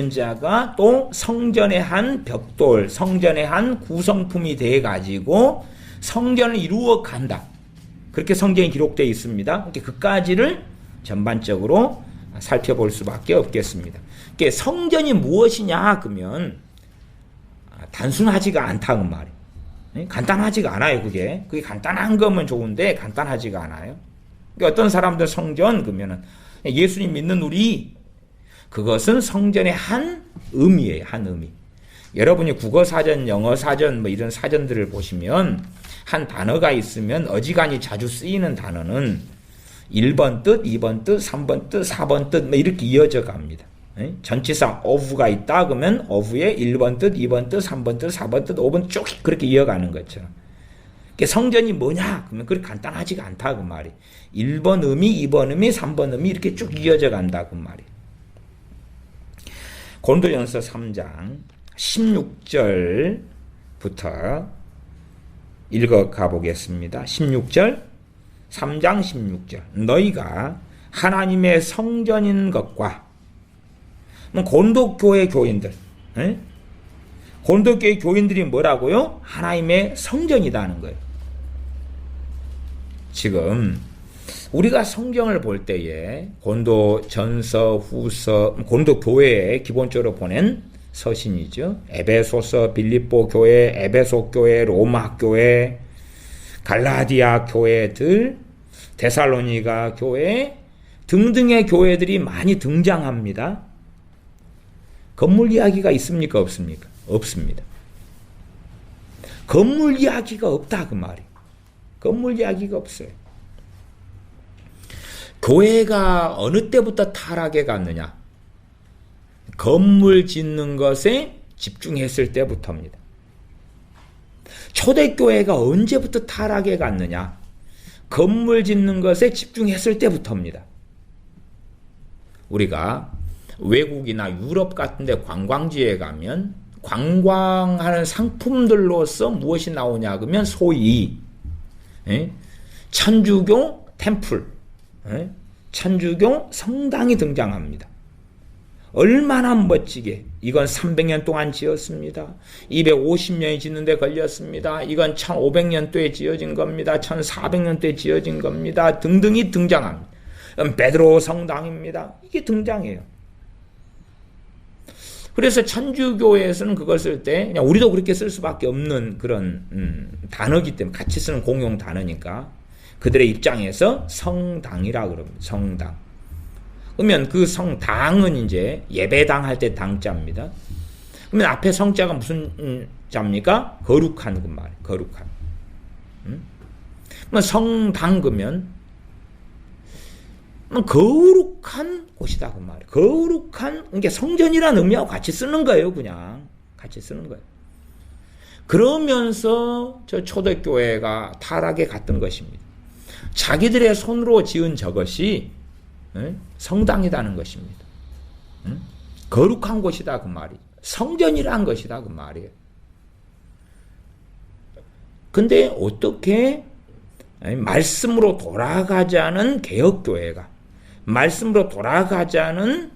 자가 또 성전의 한 벽돌, 성전의 한 구성품이 돼 가지고 성전을 이루어 간다. 그렇게 성경에 기록되어 있습니다. 그까지를 전반적으로 살펴볼 수밖에 없겠습니다. 성전이 무엇이냐 그러면 단순하지가 않다 그 말이에요. 간단하지가 않아요. 그게 간단한 거면 좋은데 간단하지가 않아요. 어떤 사람들 성전 그러면은 예수님 믿는 우리, 그것은 성전의 한 의미예요. 한 의미. 여러분이 국어사전, 영어사전 뭐 이런 사전들을 보시면 한 단어가 있으면 어지간히 자주 쓰이는 단어는 1번 뜻, 2번 뜻, 3번 뜻, 4번 뜻 뭐 이렇게 이어져 갑니다. 전치사 of가 있다 그러면 of에 1번 뜻, 2번 뜻, 3번 뜻, 4번 뜻, 5번 쭉 그렇게 이어가는 것처럼. 성전이 뭐냐? 그러면 그렇게 간단하지가 않다 그 말이. 1번 의미, 2번 의미, 3번 의미 이렇게 쭉 이어져 간다 그 말이. 고린도전서 3장 16절부터 읽어가 보겠습니다. 16절, 3장 16절. 너희가 하나님의 성전인 것과, 고린도교회 교인들, 고린도교회 교인들이 뭐라고요? 하나님의 성전이라는 거예요. 지금 우리가 성경을 볼 때에 고린도전서, 후서, 고린도교회에 기본적으로 보낸 서신이죠. 에베소서, 빌립보 교회, 에베소 교회, 로마 교회, 갈라디아 교회들, 데살로니가 교회 등등의 교회들이 많이 등장합니다. 건물 이야기가 있습니까? 없습니까? 없습니다. 건물 이야기가 없다 그 말이. 건물 이야기가 없어요. 교회가 어느 때부터 타락해 갔느냐? 건물 짓는 것에 집중했을 때부터입니다. 초대교회가 언제부터 타락해 갔느냐? 건물 짓는 것에 집중했을 때부터입니다. 우리가 외국이나 유럽 같은 데 관광지에 가면 관광하는 상품들로서 무엇이 나오냐 그러면 소위 천주교 템플, 천주교 성당이 등장합니다. 얼마나 멋지게. 이건 300년 동안 지었습니다. 250년이 짓는데 걸렸습니다. 이건 1500년도에 지어진 겁니다. 1400년도에 지어진 겁니다. 등등이 등장합니다. 베드로 성당입니다. 이게 등장해요. 그래서 천주교에서는 그걸 쓸 때 그냥 우리도 그렇게 쓸 수밖에 없는 그런 단어기 때문에 같이 쓰는 공용 단어니까 그들의 입장에서 성당이라 그럽니다. 성당. 그러면 그 성당은 이제 예배당 할 때 당자입니다. 그러면 앞에 성자가 무슨 자입니까? 거룩한 그 말이에요. 거룩한. 성당 그러면 거룩한 곳이다 그 말이에요. 거룩한, 그러니까 성전이라는 의미하고 같이 쓰는 거예요. 그냥 같이 쓰는 거예요. 그러면서 저 초대교회가 타락에 갔던 것입니다. 자기들의 손으로 지은 저것이 성당이라는 것입니다. 거룩한 곳이다 그 말이에요. 성전이란 것이다 그 말이에요. 근데 어떻게 말씀으로 돌아가자는 개혁교회가, 말씀으로 돌아가자는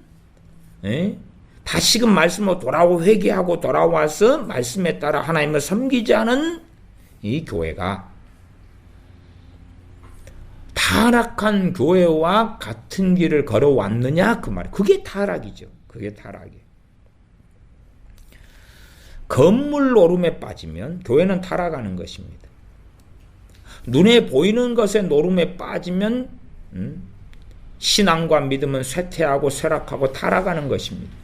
다시금 말씀으로 돌아오고 회개하고 돌아와서 말씀에 따라 하나님을 섬기자는 이 교회가 타락한 교회와 같은 길을 걸어왔느냐 그 말이에요. 그게 타락이죠. 그게 타락이에요. 건물 노름에 빠지면 교회는 타락하는 것입니다. 눈에 보이는 것에 노름에 빠지면 신앙과 믿음은 쇠퇴하고 쇠락하고 타락하는 것입니다.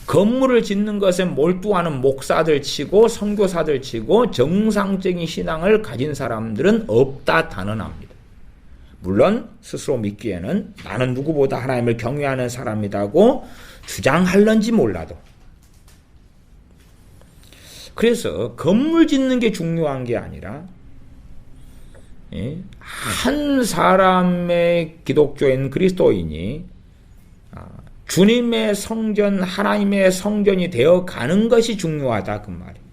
건물을 짓는 것에 몰두하는 목사들 치고 선교사들 치고 정상적인 신앙을 가진 사람들은 없다 단언합니다. 물론 스스로 믿기에는 나는 누구보다 하나님을 경외하는 사람이라고 주장할런지 몰라도. 그래서 건물 짓는 게 중요한 게 아니라 한 사람의 기독교인 그리스도인이 주님의 성전, 하나님의 성전이 되어 가는 것이 중요하다 그 말이에요.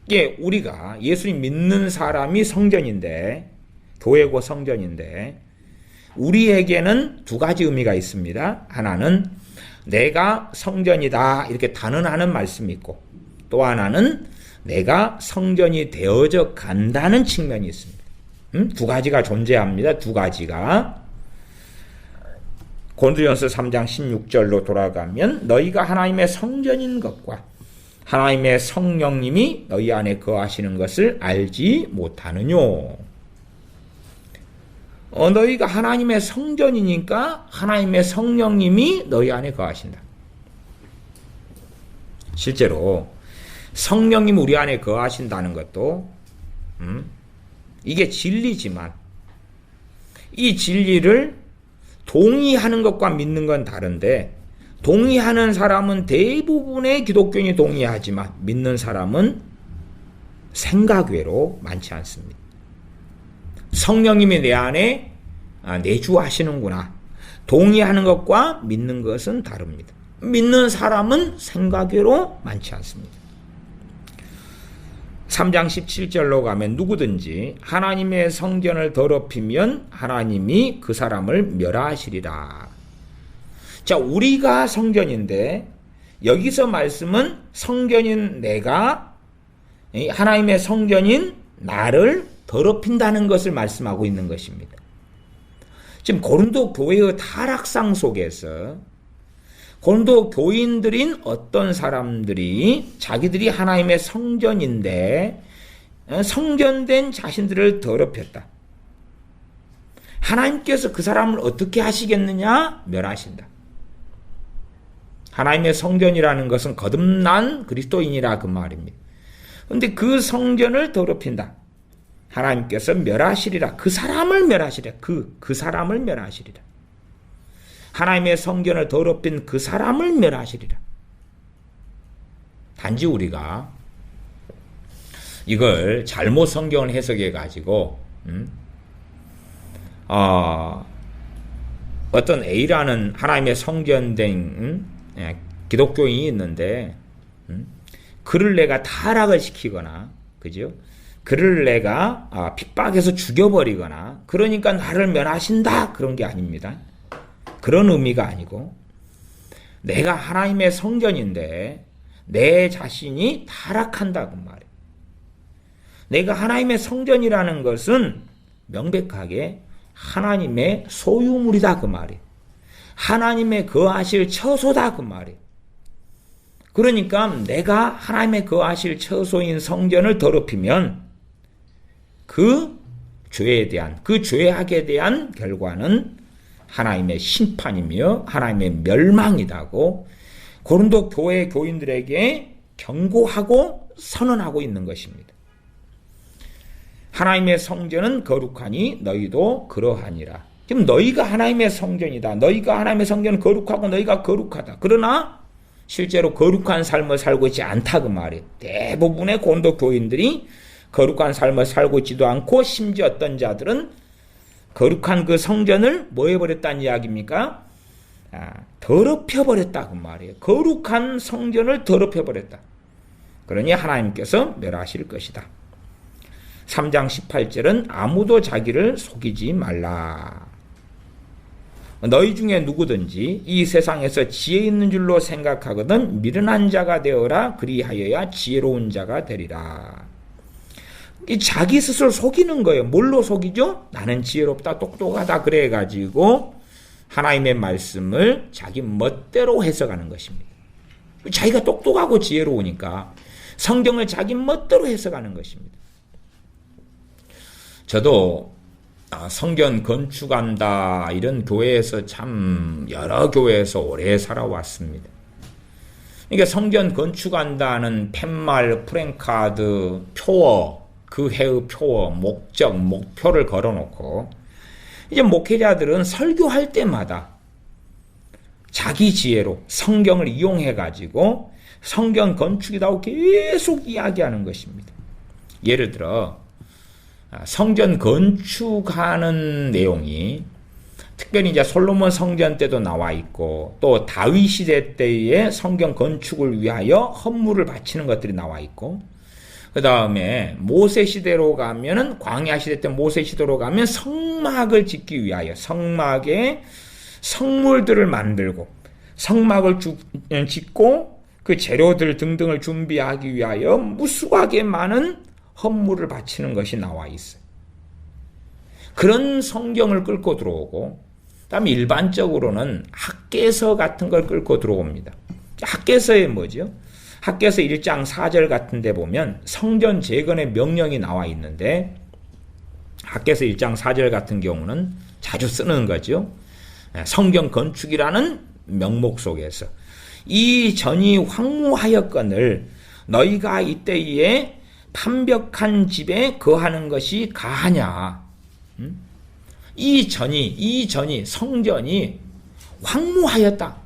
이게 우리가 예수님 믿는 사람이 성전인데, 교회고 성전인데, 우리에게는 두 가지 의미가 있습니다. 하나는 내가 성전이다 이렇게 단언하는 말씀이 있고, 또 하나는 내가 성전이 되어져 간다는 측면이 있습니다. 두 가지가 존재합니다. 두 가지가. 고린도전서 3장 16절로 돌아가면 너희가 하나님의 성전인 것과 하나님의 성령님이 너희 안에 거하시는 것을 알지 못하느뇨. 너희가 하나님의 성전이니까 하나님의 성령님이 너희 안에 거하신다. 실제로 성령님이 우리 안에 거하신다는 것도 이게 진리지만 이 진리를 동의하는 것과 믿는 건 다른데, 동의하는 사람은 대부분의 기독교인이 동의하지만 믿는 사람은 생각 외로 많지 않습니다. 성령님이 내 안에 내주하시는구나. 동의하는 것과 믿는 것은 다릅니다. 믿는 사람은 생각 외로 많지 않습니다. 3장 17절로 가면 누구든지 하나님의 성전을 더럽히면 하나님이 그 사람을 멸하시리라. 자, 우리가 성전인데 여기서 말씀은 성전인 내가 하나님의 성전인 나를 더럽힌다는 것을 말씀하고 있는 것입니다. 지금 고린도 교회의 타락상 속에서 고린도 교인들인 어떤 사람들이 자기들이 하나님의 성전인데 성전된 자신들을 더럽혔다. 하나님께서 그 사람을 어떻게 하시겠느냐? 멸하신다. 하나님의 성전이라는 것은 거듭난 그리스도인이라 그 말입니다. 그런데 그 성전을 더럽힌다. 하나님께서 멸하시리라. 그 사람을 멸하시리라. 그 사람을 멸하시리라. 하나님의 성전을 더럽힌 그 사람을 멸하시리라. 단지 우리가 이걸 잘못 성경을 해석해 가지고 어떤 A라는 하나님의 성견된 기독교인이 있는데 그를 내가 타락을 시키거나, 그죠? 그를 내가 핍박해서 죽여버리거나, 그러니까 나를 멸하신다, 그런 게 아닙니다. 그런 의미가 아니고, 내가 하나님의 성전인데 내 자신이 타락한다, 그 말이에요. 내가 하나님의 성전이라는 것은 명백하게 하나님의 소유물이다, 그 말이에요. 하나님의 거하실 처소다, 그 말이에요. 그러니까 내가 하나님의 거하실 처소인 성전을 더럽히면 그 죄에 대한, 그 죄악에 대한 결과는 하나님의 심판이며 하나님의 멸망이라고 고린도 교회 교인들에게 경고하고 선언하고 있는 것입니다. 하나님의 성전은 거룩하니 너희도 그러하니라. 지금 너희가 하나님의 성전이다. 너희가 하나님의 성전은 거룩하고 너희가 거룩하다. 그러나 실제로 거룩한 삶을 살고 있지 않다, 그 말이에요. 대부분의 고린도 교인들이 거룩한 삶을 살고 있지도 않고, 심지어 어떤 자들은 거룩한 그 성전을 뭐 해버렸다는 이야기입니까? 더럽혀버렸다, 그 말이에요. 거룩한 성전을 더럽혀버렸다. 그러니 하나님께서 멸하실 것이다. 3장 18절은 아무도 자기를 속이지 말라. 너희 중에 누구든지 이 세상에서 지혜 있는 줄로 생각하거든 미련한 자가 되어라. 그리하여야 지혜로운 자가 되리라. 이 자기 스스로 속이는 거예요. 뭘로 속이죠? 나는 지혜롭다, 똑똑하다, 그래가지고 하나님의 말씀을 자기 멋대로 해석하는 것입니다. 자기가 똑똑하고 지혜로우니까 성경을 자기 멋대로 해석하는 것입니다. 저도 성전 건축한다 이런 교회에서 참 여러 교회에서 오래 살아왔습니다. 그러니까 성전 건축한다는 팻말, 프랭카드, 표어, 그 해의 표어, 목적, 목표를 걸어놓고 이제 목회자들은 설교할 때마다 자기 지혜로 성경을 이용해가지고 성전 건축이라고 계속 이야기하는 것입니다. 예를 들어 성전 건축하는 내용이 특별히 이제 솔로몬 성전 때도 나와 있고, 또 다윗 시대 때의 성경 건축을 위하여 헌물을 바치는 것들이 나와 있고, 그 다음에 모세 시대로 가면은, 광야 시대 때 모세 시대로 가면 성막을 짓기 위하여 성막에 성물들을 만들고 성막을 짓고 그 재료들 등등을 준비하기 위하여 무수하게 많은 헌물을 바치는 것이 나와 있어요. 그런 성경을 끌고 들어오고, 그다음에 일반적으로는 학개서 같은 걸 끌고 들어옵니다. 학개서에 뭐죠? 학개서 1장 4절 같은 데 보면 성전 재건의 명령이 나와 있는데, 학개서 1장 4절 같은 경우는 자주 쓰는 거죠. 성경 건축이라는 명목 속에서 이 전이 황무하였거늘 너희가 이때에 판벽한 집에 거하는 것이 가하냐. 이 전이 성전이 황무하였다.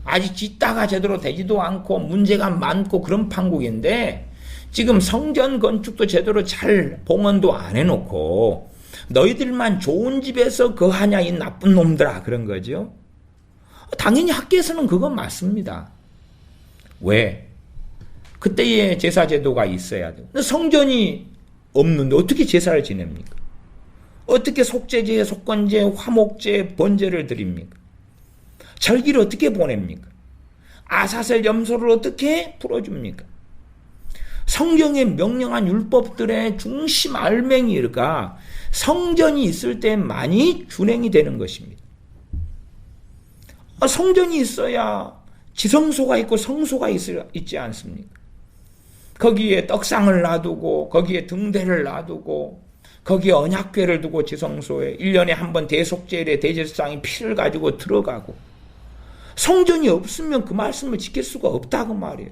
아직 짓다가 제대로 되지도 않고 문제가 많고 그런 판국인데, 지금 성전 건축도 제대로 잘 봉헌도 안 해놓고 너희들만 좋은 집에서 거하냐 이 나쁜 놈들아, 그런 거죠. 당연히 학교에서는 그건 맞습니다. 왜? 그때의 제사 제도가 있어야 돼요. 성전이 없는데 어떻게 제사를 지냅니까? 어떻게 속죄제, 속건제, 화목제, 번제를 드립니까? 절기를 어떻게 보냅니까? 아사셀 염소를 어떻게 풀어줍니까? 성경에 명령한 율법들의 중심 알맹이가 성전이 있을 때만이 준행이 되는 것입니다. 성전이 있어야 지성소가 있고 성소가 있지 않습니까? 거기에 떡상을 놔두고 거기에 등대를 놔두고 거기에 언약궤를 두고 지성소에 1년에 한 번 대속제일에 대제사장이 피를 가지고 들어가고, 성전이 없으면 그 말씀을 지킬 수가 없다고 말이에요.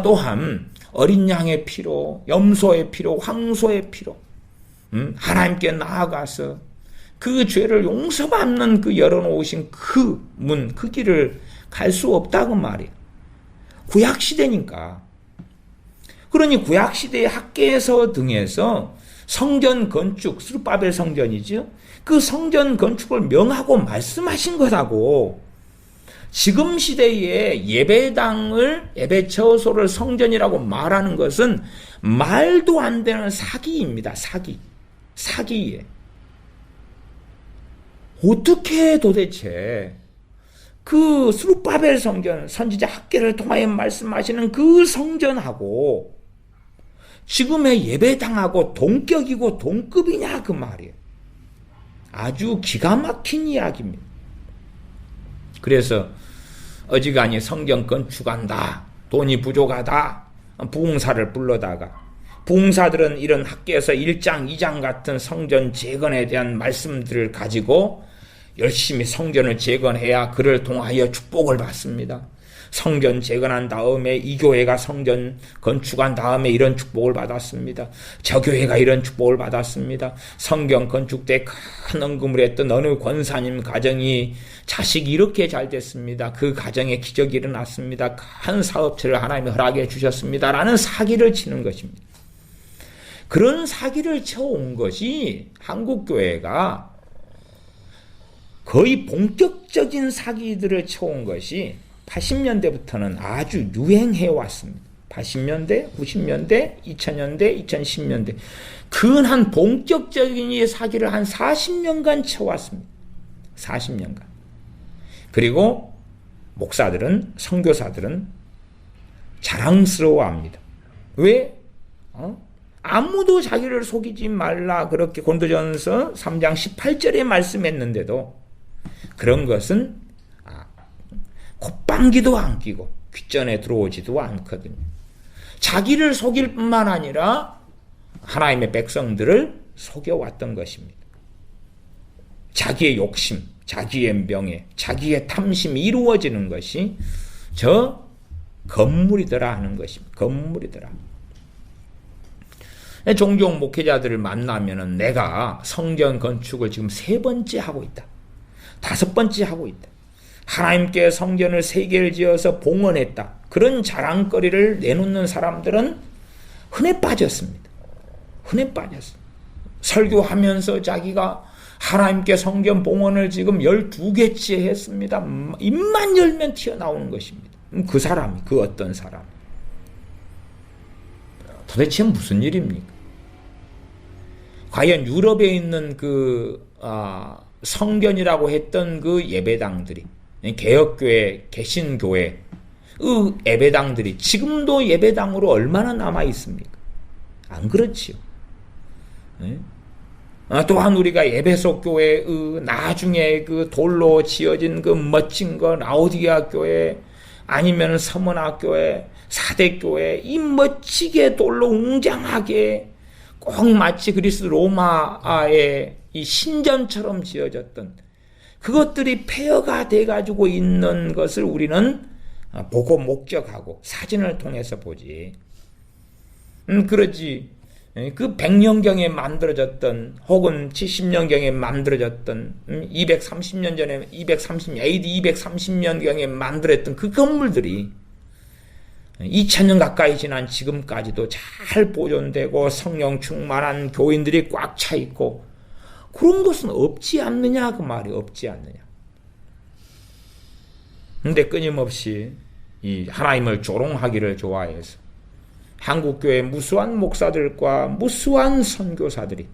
또한 어린 양의 피로, 염소의 피로, 황소의 피로 하나님께 나아가서 그 죄를 용서받는 그 열어놓으신 그 문, 그 길을 갈 수 없다고 말이에요. 구약시대니까. 그러니 구약시대의 학개서 등에서 성전 건축, 스룹바벨 성전이죠. 그 성전 건축을 명하고 말씀하신 거라고. 지금 시대에 예배당을, 예배 처소를 성전이라고 말하는 것은 말도 안 되는 사기입니다. 사기예. 어떻게 도대체 그 스룹바벨 성전, 선지자 학개를 통하여 말씀하시는 그 성전하고 지금의 예배당하고 동격이고 동급이냐 그 말이에요. 아주 기가 막힌 이야기입니다. 그래서 어지간히 성전 건축한다, 돈이 부족하다, 부흥사를 불러다가 부흥사들은 이런 학계에서 1장, 2장 같은 성전 재건에 대한 말씀들을 가지고 열심히 성전을 재건해야 그를 통하여 축복을 받습니다. 성전 재건한 다음에 이 교회가 성전 건축한 다음에 이런 축복을 받았습니다. 저 교회가 이런 축복을 받았습니다. 성경 건축 때 큰 헌금을 했던 어느 권사님 가정이 자식이 이렇게 잘 됐습니다. 그 가정에 기적이 일어났습니다. 큰 사업체를 하나님이 허락해 주셨습니다. 라는 사기를 치는 것입니다. 그런 사기를 쳐온 것이 한국교회가 거의 본격적인 사기들을 쳐온 것이 80년대부터는 아주 유행해 왔습니다. 80년대, 90년대, 2000년대, 2010년대 근한 본격적인 사기를 한 40년간 쳐왔습니다. 40년간. 그리고 목사들은, 선교사들은 자랑스러워합니다. 왜? 아무도 자기를 속이지 말라 그렇게 고린도전서 3장 18절에 말씀했는데도 그런 것은 콧방귀도 안 끼고 귓전에 들어오지도 않거든요. 자기를 속일 뿐만 아니라 하나님의 백성들을 속여왔던 것입니다. 자기의 욕심, 자기의 명예, 자기의 탐심이 이루어지는 것이 저 건물이더라 하는 것입니다. 건물이더라. 종종 목회자들을 만나면은 내가 성전 건축을 지금 3번째 하고 있다. 5번째 하고 있다. 하나님께 성전을 3개를 지어서 봉헌했다. 그런 자랑거리를 내놓는 사람들은 흔해 빠졌습니다. 흔해 빠졌습니다. 설교하면서 자기가 하나님께 성전 봉헌을 지금 12개째 했습니다. 입만 열면 튀어나오는 것입니다. 그 사람이, 그 어떤 사람. 도대체 무슨 일입니까? 과연 유럽에 있는 성전이라고 했던 그 예배당들이, 개혁교회, 개신교회, 그 예배당들이 지금도 예배당으로 얼마나 남아 있습니까? 안 그렇지요. 네? 또한 우리가 에베소 교회 나중에 그 돌로 지어진 그 멋진 거 라오디게아 교회 아니면 서머나 교회, 사대 교회 이 멋지게 돌로 웅장하게 꼭 마치 그리스 로마의 이 신전처럼 지어졌던 그것들이 폐허가 돼가지고 있는 것을 우리는 보고 목격하고 사진을 통해서 보지. 그러지. 그 100년경에 만들어졌던 혹은 70년경에 만들어졌던 230년 전에 AD 230년경에 만들었던 그 건물들이 2000년 가까이 지난 지금까지도 잘 보존되고 성령 충만한 교인들이 꽉 차 있고 그런 것은 없지 않느냐 그 말이 없지 않느냐. 근데 끊임없이 이 하나님을 조롱하기를 좋아해서 한국교회 무수한 목사들과 무수한 선교사들이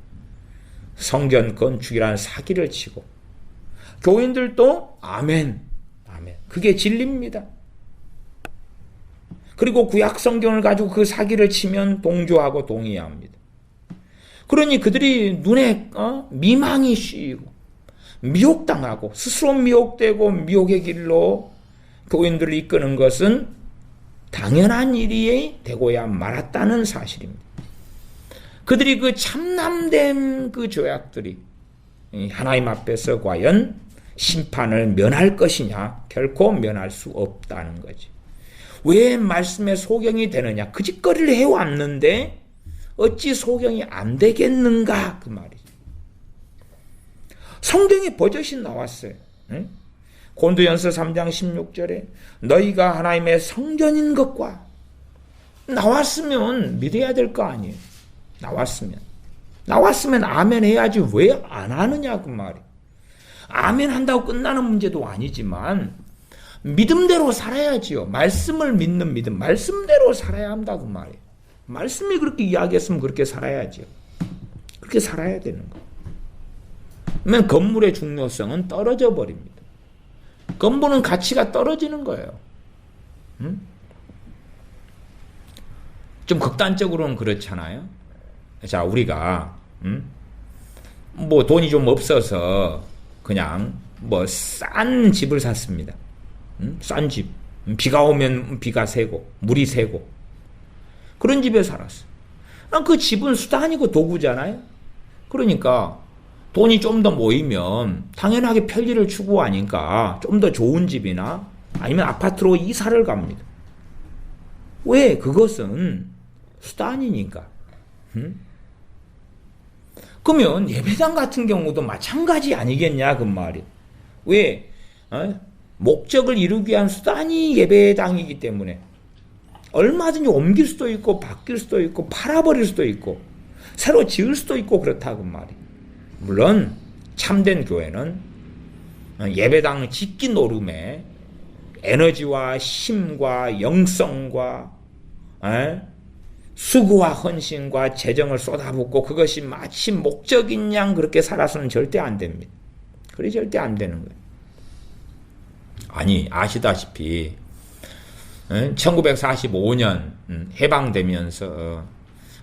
성전 건축이라는 사기를 치고 교인들도 아멘, 아멘. 그게 진리입니다. 그리고 구약 성경을 가지고 그 사기를 치면 동조하고 동의합니다. 그러니 그들이 눈에 미망이 씌이고 미혹당하고 스스로 미혹되고 미혹의 길로 교인들을 이끄는 것은 당연한 일이 되고야 말았다는 사실입니다. 그들이 그 참남된 그 조약들이 하나님 앞에서 과연 심판을 면할 것이냐? 결코 면할 수 없다는 거지. 왜 말씀에 소경이 되느냐? 그 짓거리를 해왔는데 어찌 소경이 안 되겠는가? 그 말이죠. 성경에 버젓이 나왔어요. 응? 고린도전서 3장 16절에 너희가 하나님의 성전인 것과 나왔으면 믿어야 될 거 아니에요. 나왔으면. 나왔으면 아멘 해야지 왜 안 하느냐 그 말이에요. 아멘 한다고 끝나는 문제도 아니지만 믿음대로 살아야지요. 말씀을 믿는 믿음, 말씀대로 살아야 한다고 말이에요. 말씀이 그렇게 이야기했으면 그렇게 살아야지요. 그렇게 살아야 되는 거예요. 그러면 건물의 중요성은 떨어져 버립니다. 건물은 가치가 떨어지는 거예요. 좀 극단적으로는 그렇잖아요. 자, 우리가 뭐 돈이 좀 없어서 그냥 뭐 싼 집을 샀습니다. 싼 집. 비가 오면 비가 새고 물이 새고 그런 집에 살았어. 그 집은 수단이고 도구잖아요. 그러니까 돈이 좀 더 모이면 당연하게 편리를 추구하니까 좀 더 좋은 집이나 아니면 아파트로 이사를 갑니다. 왜? 그것은 수단이니까. 그러면 예배당 같은 경우도 마찬가지 아니겠냐 그 말이. 왜? 목적을 이루기 위한 수단이 예배당이기 때문에 얼마든지 옮길 수도 있고 바뀔 수도 있고 팔아버릴 수도 있고 새로 지을 수도 있고 그렇다고 말이. 물론 참된 교회는 예배당 짓기 노름에 에너지와 힘과 영성과 수고와 헌신과 재정을 쏟아붓고 그것이 마치 목적인 양 그렇게 살아서는 절대 안 됩니다. 그래 절대 안 되는 거예요. 아니 아시다시피 1945년 해방되면서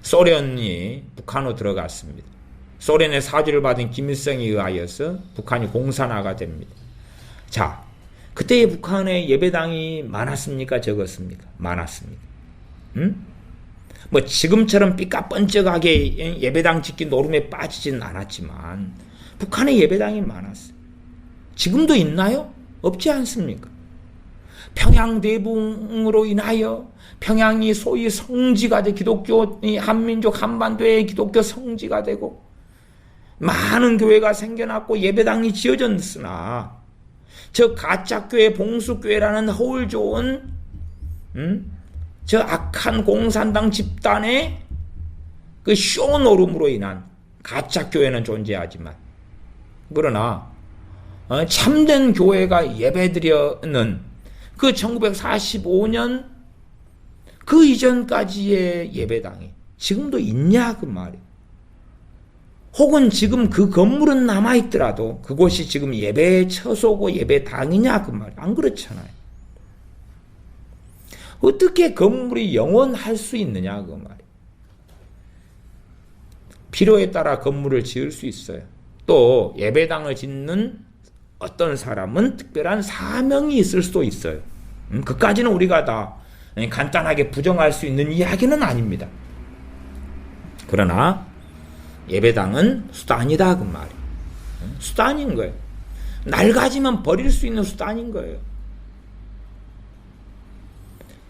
소련이 북한으로 들어갔습니다. 소련의 사주를 받은 김일성에 의하여서 북한이 공산화가 됩니다. 자, 그때의 북한의 예배당이 많았습니까? 적었습니까? 많았습니다. 뭐 지금처럼 삐까뻔쩍하게 예배당 짓기 노름에 빠지진 않았지만 북한의 예배당이 많았어요. 지금도 있나요? 없지 않습니까? 평양 대붕으로 인하여 평양이 소위 성지가 돼 기독교 한민족 한반도의 기독교 성지가 되고 많은 교회가 생겨났고 예배당이 지어졌으나 저 가짜교회 봉수교회라는 허울 좋은 저 악한 공산당 집단의 그 쇼노름으로 인한 가짜교회는 존재하지만 그러나 참된 교회가 예배드려는 그 1945년 그 이전까지의 예배당이 지금도 있냐 그 말이에요. 혹은 지금 그 건물은 남아있더라도 그곳이 지금 예배의 처소고 예배당이냐 그 말이에요. 안 그렇잖아요. 어떻게 건물이 영원할 수 있느냐 그 말이에요. 필요에 따라 건물을 지을 수 있어요. 또 예배당을 짓는 어떤 사람은 특별한 사명이 있을 수도 있어요. 그까지는 우리가 다 간단하게 부정할 수 있는 이야기는 아닙니다. 그러나 예배당은 수단이다 그 말이에요. 수단인 거예요. 낡아지면 버릴 수 있는 수단인 거예요.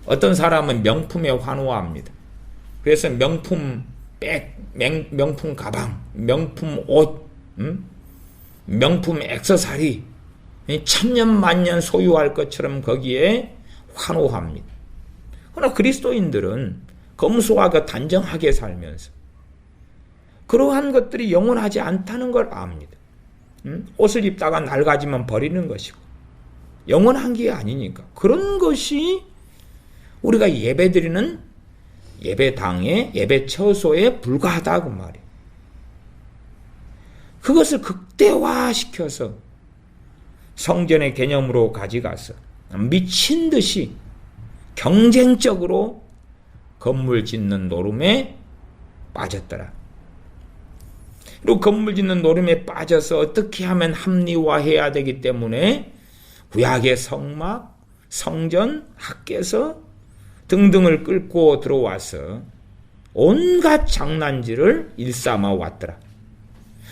어떤 사람은 명품에 환호합니다. 그래서 명품 백, 명품 가방, 명품 옷, 명품 액세서리 천년만년 소유할 것처럼 거기에 환호합니다. 그러나 그리스도인들은 검소하고 단정하게 살면서 그러한 것들이 영원하지 않다는 걸 압니다. 옷을 입다가 낡아지면 버리는 것이고 영원한 게 아니니까 그런 것이 우리가 예배드리는 예배당의 예배 처소에 불과하다고 말이에요. 그것을 극대화시켜서 성전의 개념으로 가져가서 미친 듯이 경쟁적으로 건물 짓는 노름에 빠졌더라. 그리고 건물 짓는 노름에 빠져서 어떻게 하면 합리화해야 되기 때문에 구약의 성막, 성전, 학개서 등등을 끌고 들어와서 온갖 장난질을 일삼아 왔더라.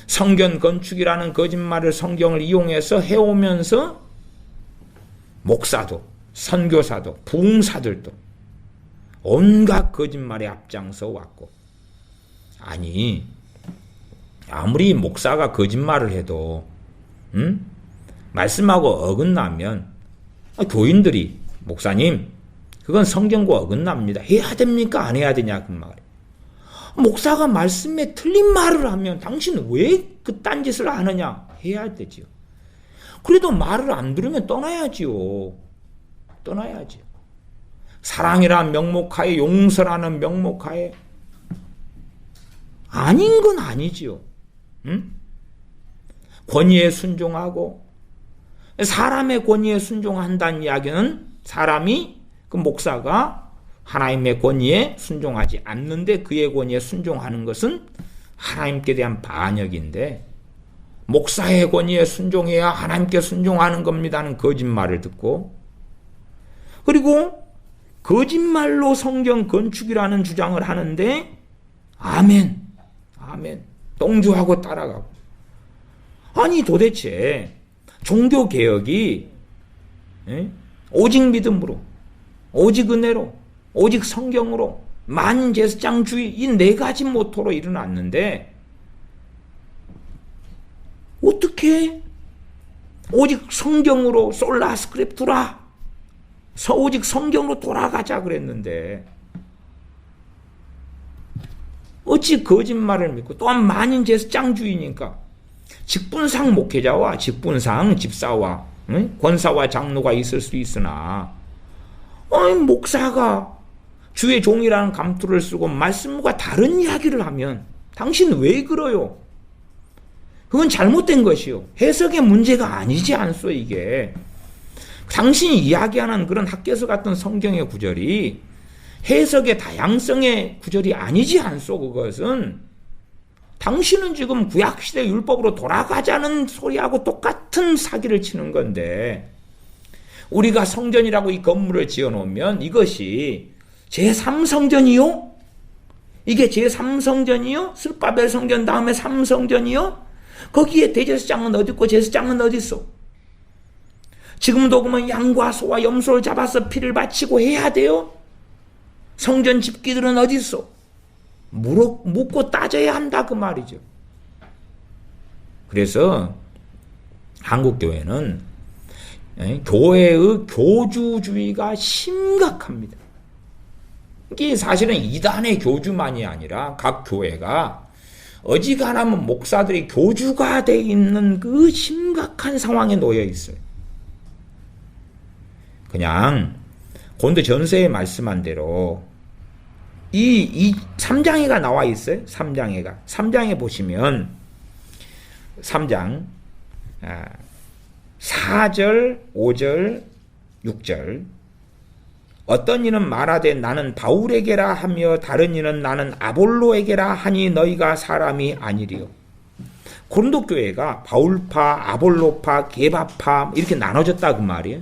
성전 건축이라는 거짓말을 성경을 이용해서 해오면서 목사도 선교사도 부흥사들도 온갖 거짓말에 앞장서 왔고 아니 아무리 목사가 거짓말을 해도 말씀하고 어긋나면 교인들이 목사님 그건 성경과 어긋납니다. 해야 됩니까? 안 해야 되냐 그 말이에요. 목사가 말씀에 틀린 말을 하면 당신 왜 그 딴짓을 하느냐 해야 되지요. 그래도 말을 안 들으면 떠나야지요. 떠나야지요. 사랑이란 명목하에, 용서라는 명목하에. 아닌 건 아니지요. 응? 권위에 순종하고, 사람의 권위에 순종한다는 이야기는 사람이, 그 목사가 하나님의 권위에 순종하지 않는데 그의 권위에 순종하는 것은 하나님께 대한 반역인데, 목사의 권위에 순종해야 하나님께 순종하는 겁니다는 거짓말을 듣고, 그리고 거짓말로 성경 건축이라는 주장을 하는데 아멘, 아멘 동조하고 따라가고. 아니 도대체 종교개혁이 오직 믿음으로, 오직 은혜로, 오직 성경으로, 만제사장주의 이 네 가지 모토로 일어났는데 어떻게 오직 성경으로 솔라 스크립투라, 오직 성경으로 돌아가자 그랬는데 어찌 거짓말을 믿고, 또한 만인제사장주의니까 직분상 목회자와 직분상 집사와 권사와 장로가 있을 수 있으나 목사가 주의 종이라는 감투를 쓰고 말씀과 다른 이야기를 하면 당신 왜 그러요? 그건 잘못된 것이요. 해석의 문제가 아니지 않소 이게. 당신이 이야기하는 그런 학개서 같은 성경의 구절이 해석의 다양성의 구절이 아니지 않소. 그것은 당신은 지금 구약시대 율법으로 돌아가자는 소리하고 똑같은 사기를 치는 건데, 우리가 성전이라고 이 건물을 지어놓으면 이것이 제3성전이요? 이게 제3성전이요? 스룹바벨 성전 다음에 3성전이요? 거기에 대제사장은 어디 있고 제사장은 어디 있어? 지금도 그러면 양과 소와 염소를 잡아서 피를 바치고 해야 돼요? 성전 집기들은 어디 있어? 묻고 따져야 한다 그 말이죠. 그래서 한국교회는 교회의 교주주의가 심각합니다. 이게 사실은 이단의 교주만이 아니라 각 교회가 어지간하면 목사들이 교주가 돼 있는 그 심각한 상황에 놓여 있어요. 그냥 고린도 전서에 말씀한 대로 이 3장회가 나와 있어요. 3장에 보시면 3장 4절, 5절, 6절 어떤 이는 말하되 나는 바울에게라 하며 다른 이는 나는 아볼로에게라 하니 너희가 사람이 아니리요. 고린도 교회가 바울파, 아볼로파, 게바파 이렇게 나눠졌다 그 말이에요.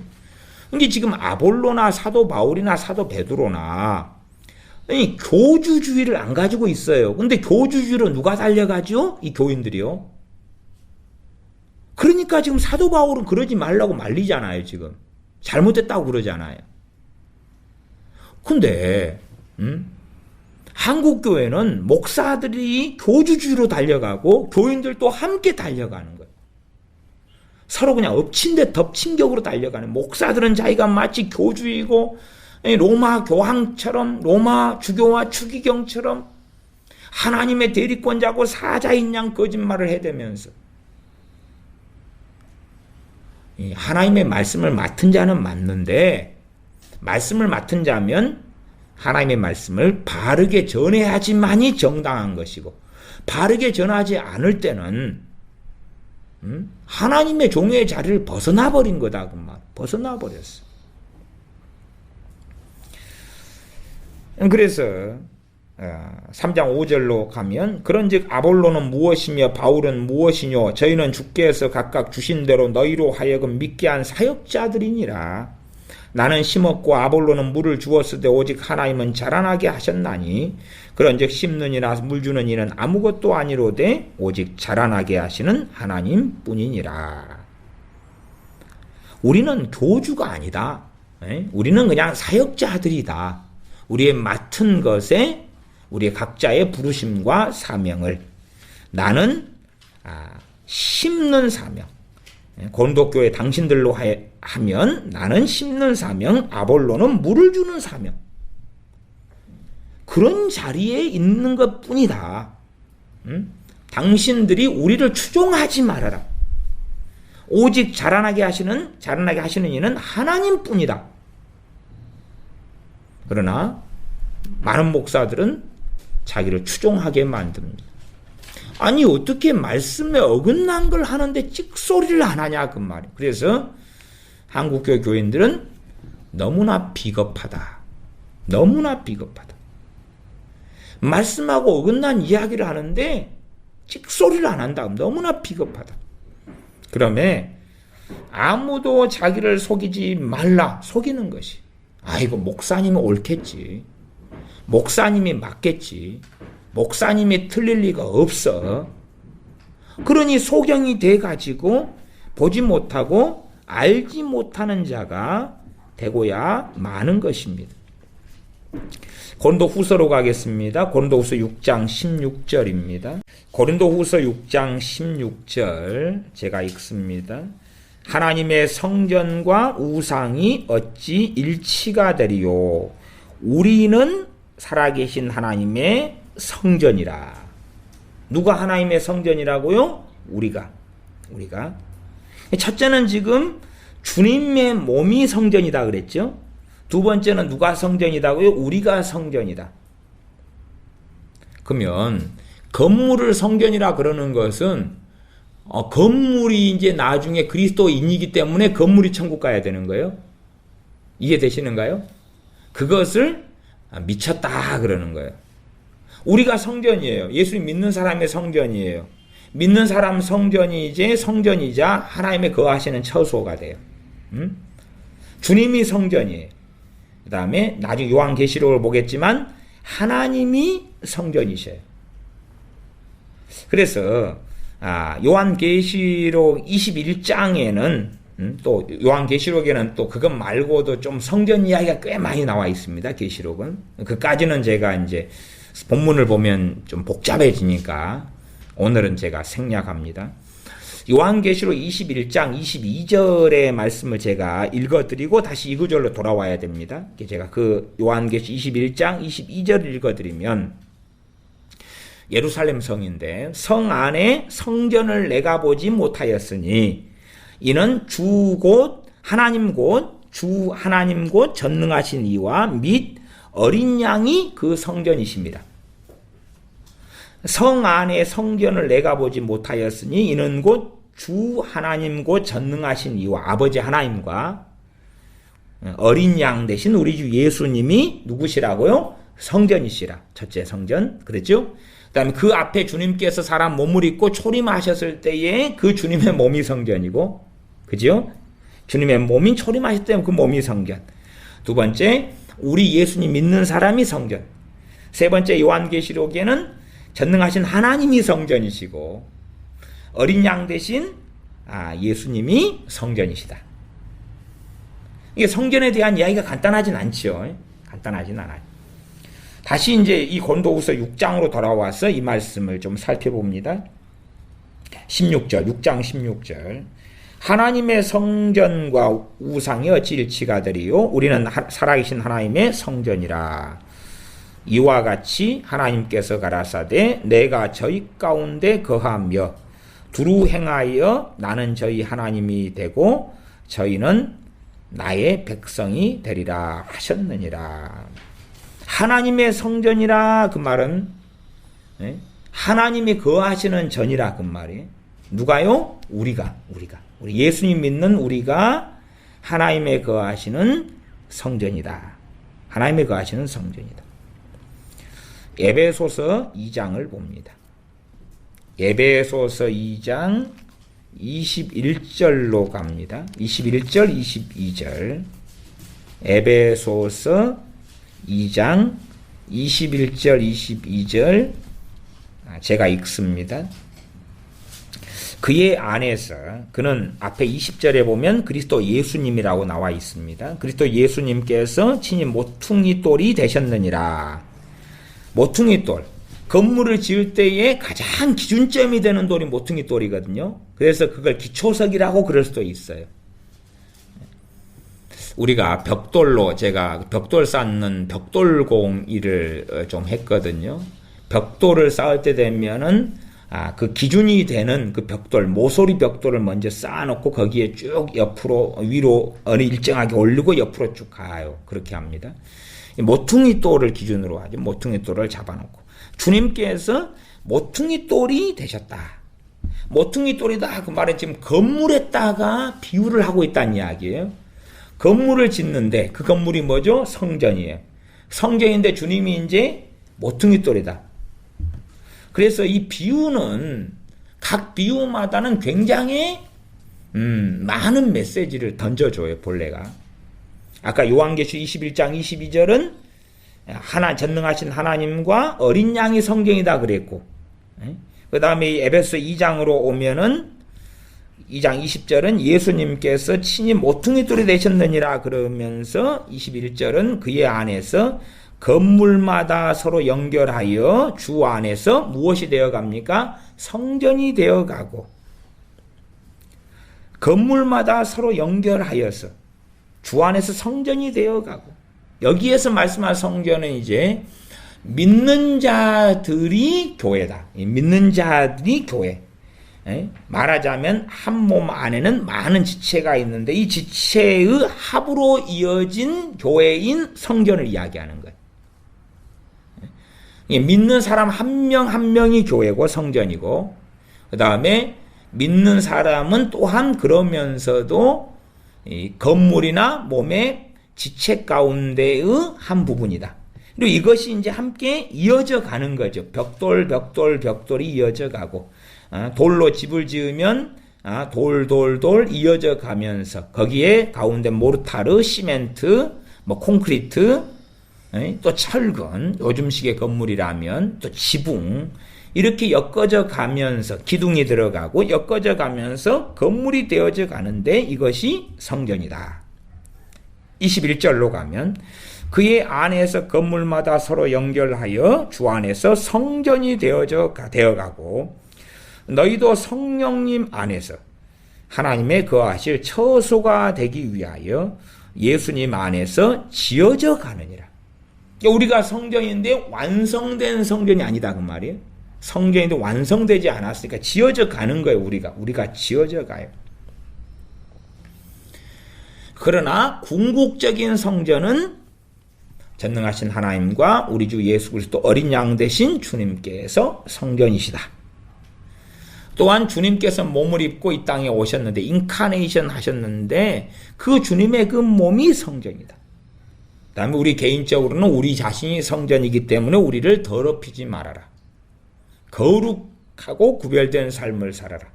근데 지금 아볼로나 사도 바울이나 사도 베드로나 교주주의를 안 가지고 있어요. 근데 교주주의로 누가 달려가죠? 이 교인들이요. 그러니까 지금 사도 바울은 그러지 말라고 말리잖아요. 지금 잘못됐다고 그러잖아요. 근데 한국교회는 목사들이 교주주의로 달려가고 교인들도 함께 달려가는 거예요. 서로 그냥 엎친 데 덮친 격으로 달려가는, 목사들은 자기가 마치 교주이고 로마 교황처럼, 로마 주교와 추기경처럼 하나님의 대리권자고 사자인 양 거짓말을 해대면서, 하나님의 말씀을 맡은 자는 맞는데, 말씀을 맡은 자면 하나님의 말씀을 바르게 전해야지만이 정당한 것이고, 바르게 전하지 않을 때는 하나님의 종의 자리를 벗어나 버린 거다 그 말. 벗어나 버렸어. 그래서 3장 5절로 가면 그런즉 아볼로는 무엇이며 바울은 무엇이뇨? 저희는 주께서 각각 주신 대로 너희로 하여금 믿게 한 사역자들이니라. 나는 심었고 아볼로는 물을 주었을 때 오직 하나님은 자라나게 하셨나니 그런즉 심는 이나 물 주는 이는 아무것도 아니로되 오직 자라나게 하시는 하나님 뿐이니라. 우리는 교주가 아니다. 우리는 그냥 사역자들이다. 우리의 맡은 것에 우리의 각자의 부르심과 사명을, 나는 심는 사명, 고린도교회 당신들로 하면 나는 심는 사명, 아볼로는 물을 주는 사명, 그런 자리에 있는 것 뿐이다. 당신들이 우리를 추종하지 말아라. 오직 자라나게 하시는 이는 하나님 뿐이다. 그러나 많은 목사들은 자기를 추종하게 만듭니다. 아니 어떻게 말씀에 어긋난 걸 하는데 찍소리를 안 하냐 그 말이에요. 그래서 한국교회 교인들은 너무나 비겁하다. 너무나 비겁하다. 말씀하고 어긋난 이야기를 하는데 찍소리를 안 한다. 너무나 비겁하다. 그러면 아무도 자기를 속이지 말라. 속이는 것이. 아이고 목사님이 옳겠지. 목사님이 맞겠지. 목사님이 틀릴 리가 없어. 그러니 소경이 돼가지고 보지 못하고 알지 못하는 자가 되고야 마는 것입니다. 고린도후서로 가겠습니다. 고린도후서 6장 16절입니다. 고린도후서 6장 16절 제가 읽습니다. 하나님의 성전과 우상이 어찌 일치가 되리요. 우리는 살아계신 하나님의 성전이라. 누가 하나님의 성전이라고요? 우리가. 첫째는 지금 주님의 몸이 성전이다 그랬죠. 두 번째는 누가 성전이다고요? 우리가 성전이다. 그러면 건물을 성전이라 그러는 것은 건물이 이제 나중에 그리스도인이기 때문에 건물이 천국 가야 되는 거예요. 이해되시는가요? 그것을 미쳤다 그러는 거예요. 우리가 성전이에요. 예수님 믿는 사람의 성전이에요. 믿는 사람 성전이 이제 성전이자 하나님의 거하시는 처소가 돼요. 주님이 성전이에요. 그 다음에 나중에 요한계시록을 보겠지만 하나님이 성전이셔요. 그래서 요한계시록 21장에는 또 요한계시록에는 또 그것 말고도 좀 성전 이야기가 꽤 많이 나와 있습니다. 계시록은. 그까지는 제가 이제 본문을 보면 좀 복잡해지니까 오늘은 제가 생략합니다. 요한계시록 21장 22절의 말씀을 제가 읽어드리고 다시 이 구절로 돌아와야 됩니다. 제가 그 요한계시 21장 22절을 읽어드리면 예루살렘 성인데 성 안에 성전을 내가 보지 못하였으니 이는 주 하나님 곧 전능하신 이와 및 어린 양이 그 성전이십니다. 성 안에 성전을 내가 보지 못하였으니 이는 곧 주 하나님 곧 전능하신 이와 아버지 하나님과 어린 양 대신 우리 주 예수님이 누구시라고요? 성전이시라. 첫째 성전. 그랬죠? 그 다음에 그 앞에 주님께서 사람 몸을 입고 초림하셨을 때에 그 주님의 몸이 성전이고, 그죠? 주님의 몸이 초림하셨을 때 그 몸이 성전. 두 번째, 우리 예수님 믿는 사람이 성전. 세 번째, 요한계시록에는 전능하신 하나님이 성전이시고, 어린 양 대신 예수님이 성전이시다. 이게 성전에 대한 이야기가 간단하진 않죠. 간단하진 않아요. 다시 이제 이 고린도후서 6장으로 돌아와서 이 말씀을 좀 살펴봅니다. 16절, 6장 16절. 하나님의 성전과 우상이 어찌 일치가 되리요? 우리는 살아계신 하나님의 성전이라. 이와 같이 하나님께서 가라사대 내가 저희 가운데 거하며 두루 행하여 나는 저희 하나님이 되고 저희는 나의 백성이 되리라 하셨느니라. 하나님의 성전이라 그 말은 하나님이 거하시는 전이라 그 말이에요. 누가요? 우리가 우리 예수님 믿는 우리가 하나님의 거하시는 성전이다. 하나님의 거하시는 성전이다. 에베소서 2장을 봅니다. 에베소서 2장 21절로 갑니다. 21절, 22절. 에베소서 2장 21절, 22절 제가 읽습니다. 그의 안에서 그는 앞에 20절에 보면 그리스도 예수님이라고 나와 있습니다. 그리스도 예수님께서 친히 모퉁이 돌이 되셨느니라. 모퉁이 돌. 건물을 지을 때에 가장 기준점이 되는 돌이 모퉁이 돌이거든요. 그래서 그걸 기초석이라고 그럴 수도 있어요. 우리가 벽돌로 제가 벽돌 쌓는 벽돌공 일을 좀 했거든요. 벽돌을 쌓을 때 되면은 그 기준이 되는 그 벽돌, 모서리 벽돌을 먼저 쌓아놓고 거기에 쭉 옆으로 위로 어느 일정하게 올리고 옆으로 쭉 가요. 그렇게 합니다. 모퉁이 돌을 기준으로 하죠. 모퉁이 돌을 잡아놓고 주님께서 모퉁이 돌이 되셨다. 모퉁이 돌이다 그 말은 지금 건물에다가 비유를 하고 있다는 이야기예요. 건물을 짓는데 그 건물이 뭐죠? 성전이에요. 성전인데 주님이 이제 모퉁이 돌이다. 그래서 이 비유는 각 비유마다는 굉장히 많은 메시지를 던져줘요. 본래가. 아까 요한계시록 21장 22절은 전능하신 하나님과 어린 양이 성경이다 그랬고, 그 다음에 에베소 2장으로 오면은 2장 20절은 예수님께서 친히 모퉁이 돌이 되셨느니라 그러면서 21절은 그의 안에서 건물마다 서로 연결하여 주 안에서 무엇이 되어 갑니까? 성전이 되어 가고, 건물마다 서로 연결하여서 주 안에서 성전이 되어 가고, 여기에서 말씀한 성전은 이제 믿는 자들이 교회다. 믿는 자들이 교회. 말하자면 한 몸 안에는 많은 지체가 있는데 이 지체의 합으로 이어진 교회인 성전을 이야기하는 거예요. 믿는 사람 한 명 한 명이 교회고 성전이고, 그 다음에 믿는 사람은 또한 그러면서도 이 건물이나 몸의 지체 가운데의 한 부분이다. 그리고 이것이 이제 함께 이어져 가는 거죠. 벽돌이 이어져 가고, 돌로 집을 지으면 돌 이어져 가면서 거기에 가운데 모르타르, 시멘트, 콘크리트, 또 철근, 요즘식의 건물이라면 또 지붕, 이렇게 엮어져 가면서 기둥이 들어가고 엮어져 가면서 건물이 되어져 가는데 이것이 성전이다. 21절로 가면 그의 안에서 건물마다 서로 연결하여 주 안에서 성전이 되어가고, 너희도 성령님 안에서 하나님의 거하실 처소가 되기 위하여 예수님 안에서 지어져 가느니라. 우리가 성전인데 완성된 성전이 아니다 그 말이에요. 성전인데 완성되지 않았으니까 지어져 가는 거예요. 우리가 지어져 가요. 그러나 궁극적인 성전은 전능하신 하나님과 우리 주 예수 그리스도 어린 양 되신 주님께서 성전이시다. 또한 주님께서 몸을 입고 이 땅에 오셨는데 인카네이션 하셨는데 그 주님의 그 몸이 성전이다. 그 다음에 우리 개인적으로는 우리 자신이 성전이기 때문에 우리를 더럽히지 말아라. 거룩하고 구별된 삶을 살아라.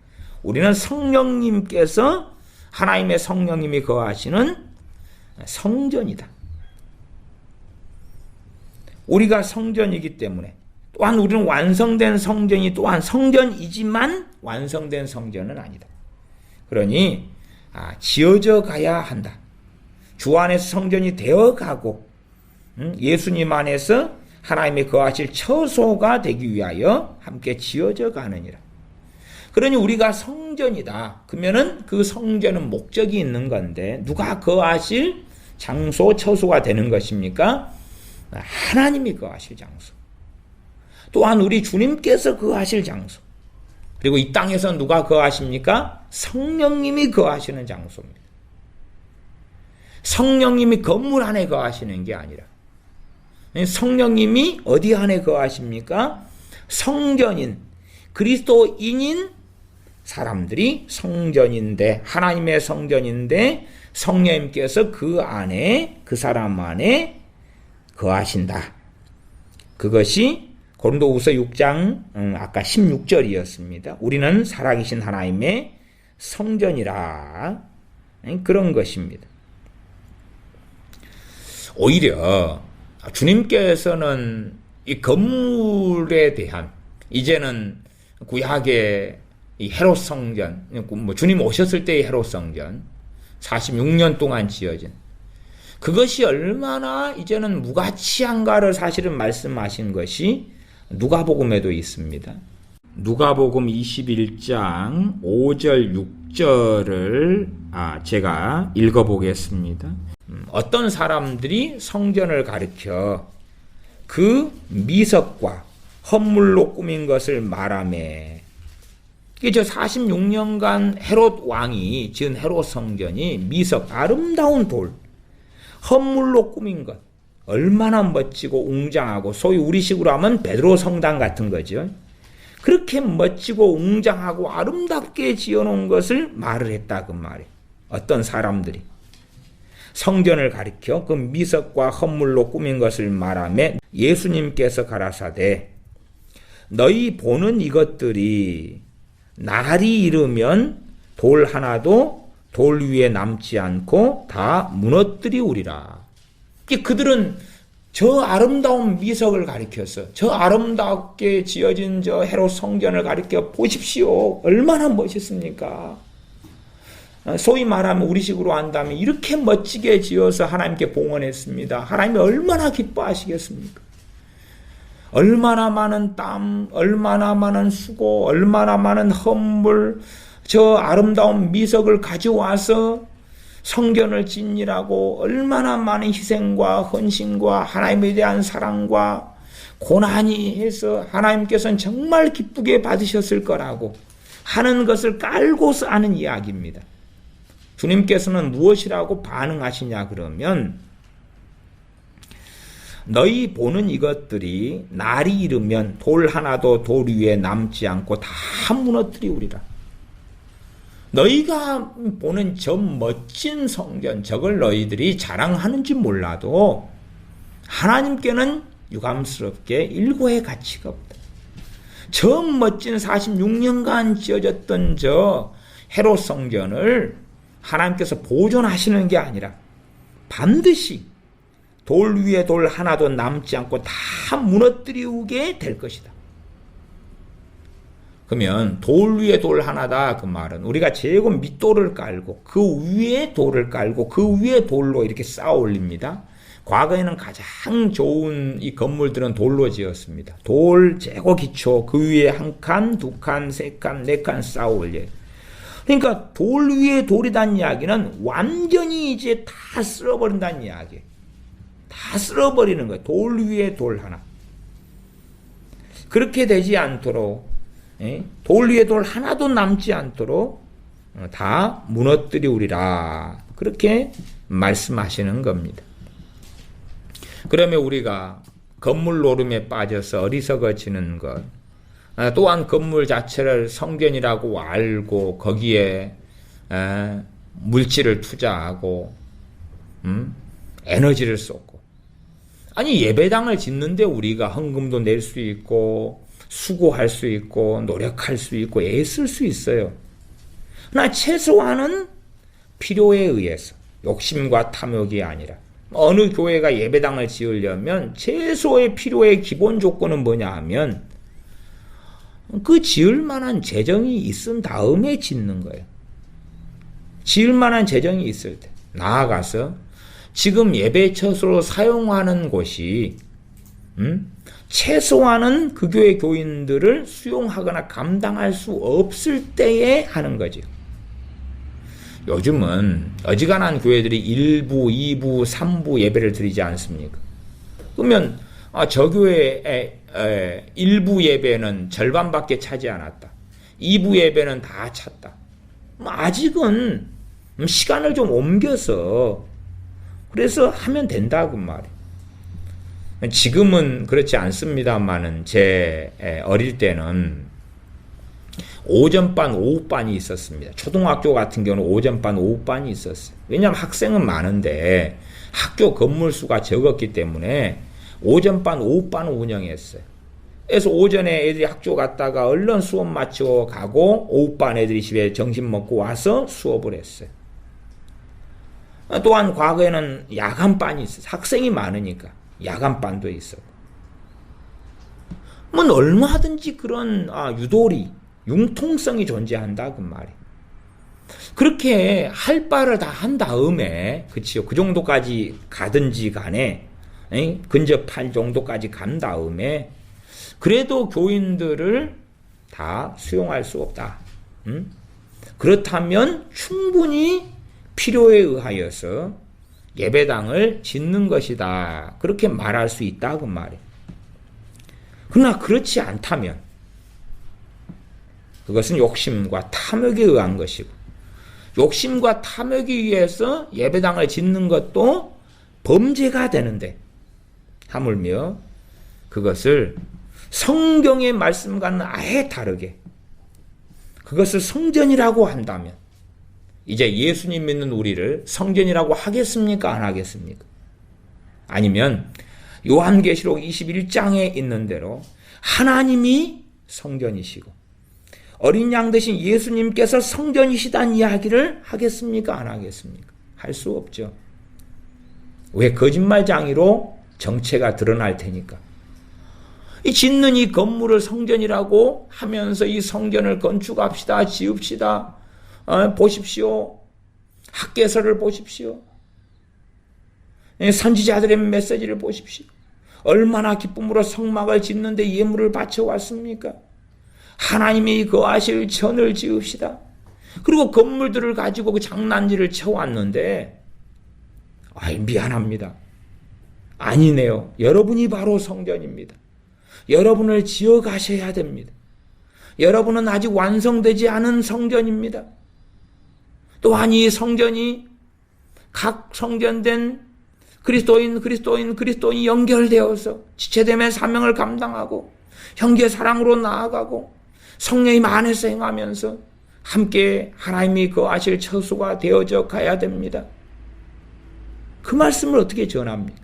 우리는 성령님께서 하나님의 성령님이 거하시는 성전이다. 우리가 성전이기 때문에 또한 우리는 완성된 성전이 또한 성전이지만 완성된 성전은 아니다. 그러니 지어져 가야 한다. 주 안에서 성전이 되어가고 예수님 안에서 하나님의 거하실 처소가 되기 위하여 함께 지어져 가느니라. 그러니 우리가 성전이다. 그러면은 그 성전은 목적이 있는 건데 누가 거하실 장소, 처소가 되는 것입니까? 하나님이 거하실 장소. 또한 우리 주님께서 거하실 장소. 그리고 이 땅에서 누가 거하십니까? 성령님이 거하시는 장소입니다. 성령님이 건물 안에 거하시는 게 아니라 성령님이 어디 안에 거하십니까? 성전인, 그리스도인인 사람들이 성전인데, 하나님의 성전인데 성령님께서 그 안에, 그 사람 안에 거하신다. 그것이 고린도후서 6장 아까 16절이었습니다. 우리는 살아계신 하나님의 성전이라, 그런 것입니다. 오히려 주님께서는 이 건물에 대한, 이제는 구약의 이 헤롯 성전, 주님 오셨을 때의 헤롯 성전 46년 동안 지어진 그것이 얼마나 이제는 무가치한가를 사실은 말씀하신 것이 누가복음에도 있습니다. 누가복음 21장 5절 6절을 제가 읽어보겠습니다. 어떤 사람들이 성전을 가리켜 그 미석과 헌물로 꾸민 것을 말하매, 이게 저 46년간 헤롯 왕이 지은 헤롯 성전이 미석, 아름다운 돌, 헌물로 꾸민 것, 얼마나 멋지고 웅장하고, 소위 우리식으로 하면 베드로 성당 같은 거죠. 그렇게 멋지고 웅장하고 아름답게 지어놓은 것을 말을 했다 그 말이에요. 어떤 사람들이 성전을 가리켜 그 미석과 헌물로 꾸민 것을 말하며 예수님께서 가라사대 너희 보는 이것들이 날이 이르면 돌 하나도 돌 위에 남지 않고 다 무너뜨리우리라. 그들은 저 아름다운 미석을 가리켜서 저 아름답게 지어진 저 헤롯 성전을 가리켜 보십시오. 얼마나 멋있습니까? 소위 말하면 우리식으로 한다면 이렇게 멋지게 지어서 하나님께 봉헌했습니다. 하나님이 얼마나 기뻐하시겠습니까? 얼마나 많은 땀, 얼마나 많은 수고, 얼마나 많은 헌물, 저 아름다운 미석을 가져와서 성전을 짓니라고 얼마나 많은 희생과 헌신과 하나님에 대한 사랑과 고난이 해서 하나님께서는 정말 기쁘게 받으셨을 거라고 하는 것을 깔고서 하는 이야기입니다. 주님께서는 무엇이라고 반응하시냐 그러면 너희 보는 이것들이 날이 이르면 돌 하나도 돌 위에 남지 않고 다 무너뜨리우리라. 너희가 보는 저 멋진 성전, 저걸 너희들이 자랑하는지 몰라도 하나님께는 유감스럽게 일고의 가치가 없다. 저 멋진 46년간 지어졌던 저 헤롯 성전을 하나님께서 보존하시는 게 아니라 반드시 돌 위에 돌 하나도 남지 않고 다 무너뜨리게 될 것이다. 그러면 돌 위에 돌 하나다 그 말은 우리가 제곱 밑돌을 깔고 그 위에 돌을 깔고 그 위에 돌로 이렇게 쌓아 올립니다. 과거에는 가장 좋은 이 건물들은 돌로 지었습니다. 돌 제곱 기초 그 위에 한 칸, 두 칸, 세 칸, 네 칸 쌓아 올려요. 그러니까 돌 위에 돌이란 이야기는 완전히 이제 다 쓸어버린다는 이야기예요. 다 쓸어버리는 거예요. 돌 위에 돌 하나. 그렇게 되지 않도록 돌 위에 돌 하나도 남지 않도록 다 무너뜨리우리라. 그렇게 말씀하시는 겁니다. 그러면 우리가 건물 노름에 빠져서 어리석어지는 것, 또한 건물 자체를 성전이라고 알고 거기에 물질을 투자하고 에너지를 쏟고, 아니 예배당을 짓는데 우리가 헌금도 낼 수 있고 수고할 수 있고 노력할 수 있고 애쓸 수 있어요. 그러나 최소한은 필요에 의해서 욕심과 탐욕이 아니라 어느 교회가 예배당을 지으려면 최소의 필요의 기본 조건은 뭐냐 하면 그 지을 만한 재정이 있은 다음에 짓는 거예요. 지을 만한 재정이 있을 때 나아가서 지금 예배처소로 사용하는 곳이 최소한은 그 교회 교인들을 수용하거나 감당할 수 없을 때에 하는 거죠. 요즘은 어지간한 교회들이 1부, 2부, 3부 예배를 드리지 않습니까? 그러면 저 교회의 1부 예배는 절반밖에 차지 않았다. 2부 예배는 다 찼다. 아직은 시간을 좀 옮겨서 그래서 하면 된다 그 말이에요. 지금은 그렇지 않습니다만은 제 어릴 때는 오전반, 오후반이 있었습니다. 초등학교 같은 경우는 오전반, 오후반이 있었어요. 왜냐하면 학생은 많은데 학교 건물 수가 적었기 때문에 오전반, 오후반을 운영했어요. 그래서 오전에 애들이 학교 갔다가 얼른 수업 마치고 가고 오후반 애들이 집에 점심 먹고 와서 수업을 했어요. 또한 과거에는 야간반이 있어요. 학생이 많으니까 야간반도 있었고. 뭐 얼마든지 그런 유도리, 융통성이 존재한다 그 말이에요. 그렇게 할 바를 다 한 다음에 그치요. 그 정도까지 가든지 간에 근접할 정도까지 간 다음에 그래도 교인들을 다 수용할 수 없다. 그렇다면 충분히 필요에 의하여서 예배당을 짓는 것이다. 그렇게 말할 수 있다 그 말이에요. 그러나 그렇지 않다면 그것은 욕심과 탐욕에 의한 것이고, 욕심과 탐욕에 의해서 예배당을 짓는 것도 범죄가 되는데, 하물며 그것을 성경의 말씀과는 아예 다르게 그것을 성전이라고 한다면, 이제 예수님 믿는 우리를 성전이라고 하겠습니까? 안 하겠습니까? 아니면 요한계시록 21장에 있는 대로 하나님이 성전이시고 어린 양 되신 예수님께서 성전이시다는 이야기를 하겠습니까? 안 하겠습니까? 할 수 없죠. 왜? 거짓말장이로 정체가 드러날 테니까. 이 짓는 이 건물을 성전이라고 하면서 이 성전을 건축합시다, 지읍시다, 보십시오. 학개서를 보십시오. 선지자들의 메시지를 보십시오. 얼마나 기쁨으로 성막을 짓는데 예물을 바쳐왔습니까? 하나님이 거하실 전을 지읍시다. 그리고 건물들을 가지고 그 장난질을 쳐왔는데, 미안합니다. 아니네요. 여러분이 바로 성전입니다. 여러분을 지어 가셔야 됩니다. 여러분은 아직 완성되지 않은 성전입니다. 또한 이 성전이 각 성전된 그리스도인이 연결되어서 지체됨의 사명을 감당하고 형제 사랑으로 나아가고 성령님 안에서 행하면서 함께 하나님이 거하실 처소가 되어져 가야 됩니다. 그 말씀을 어떻게 전합니까?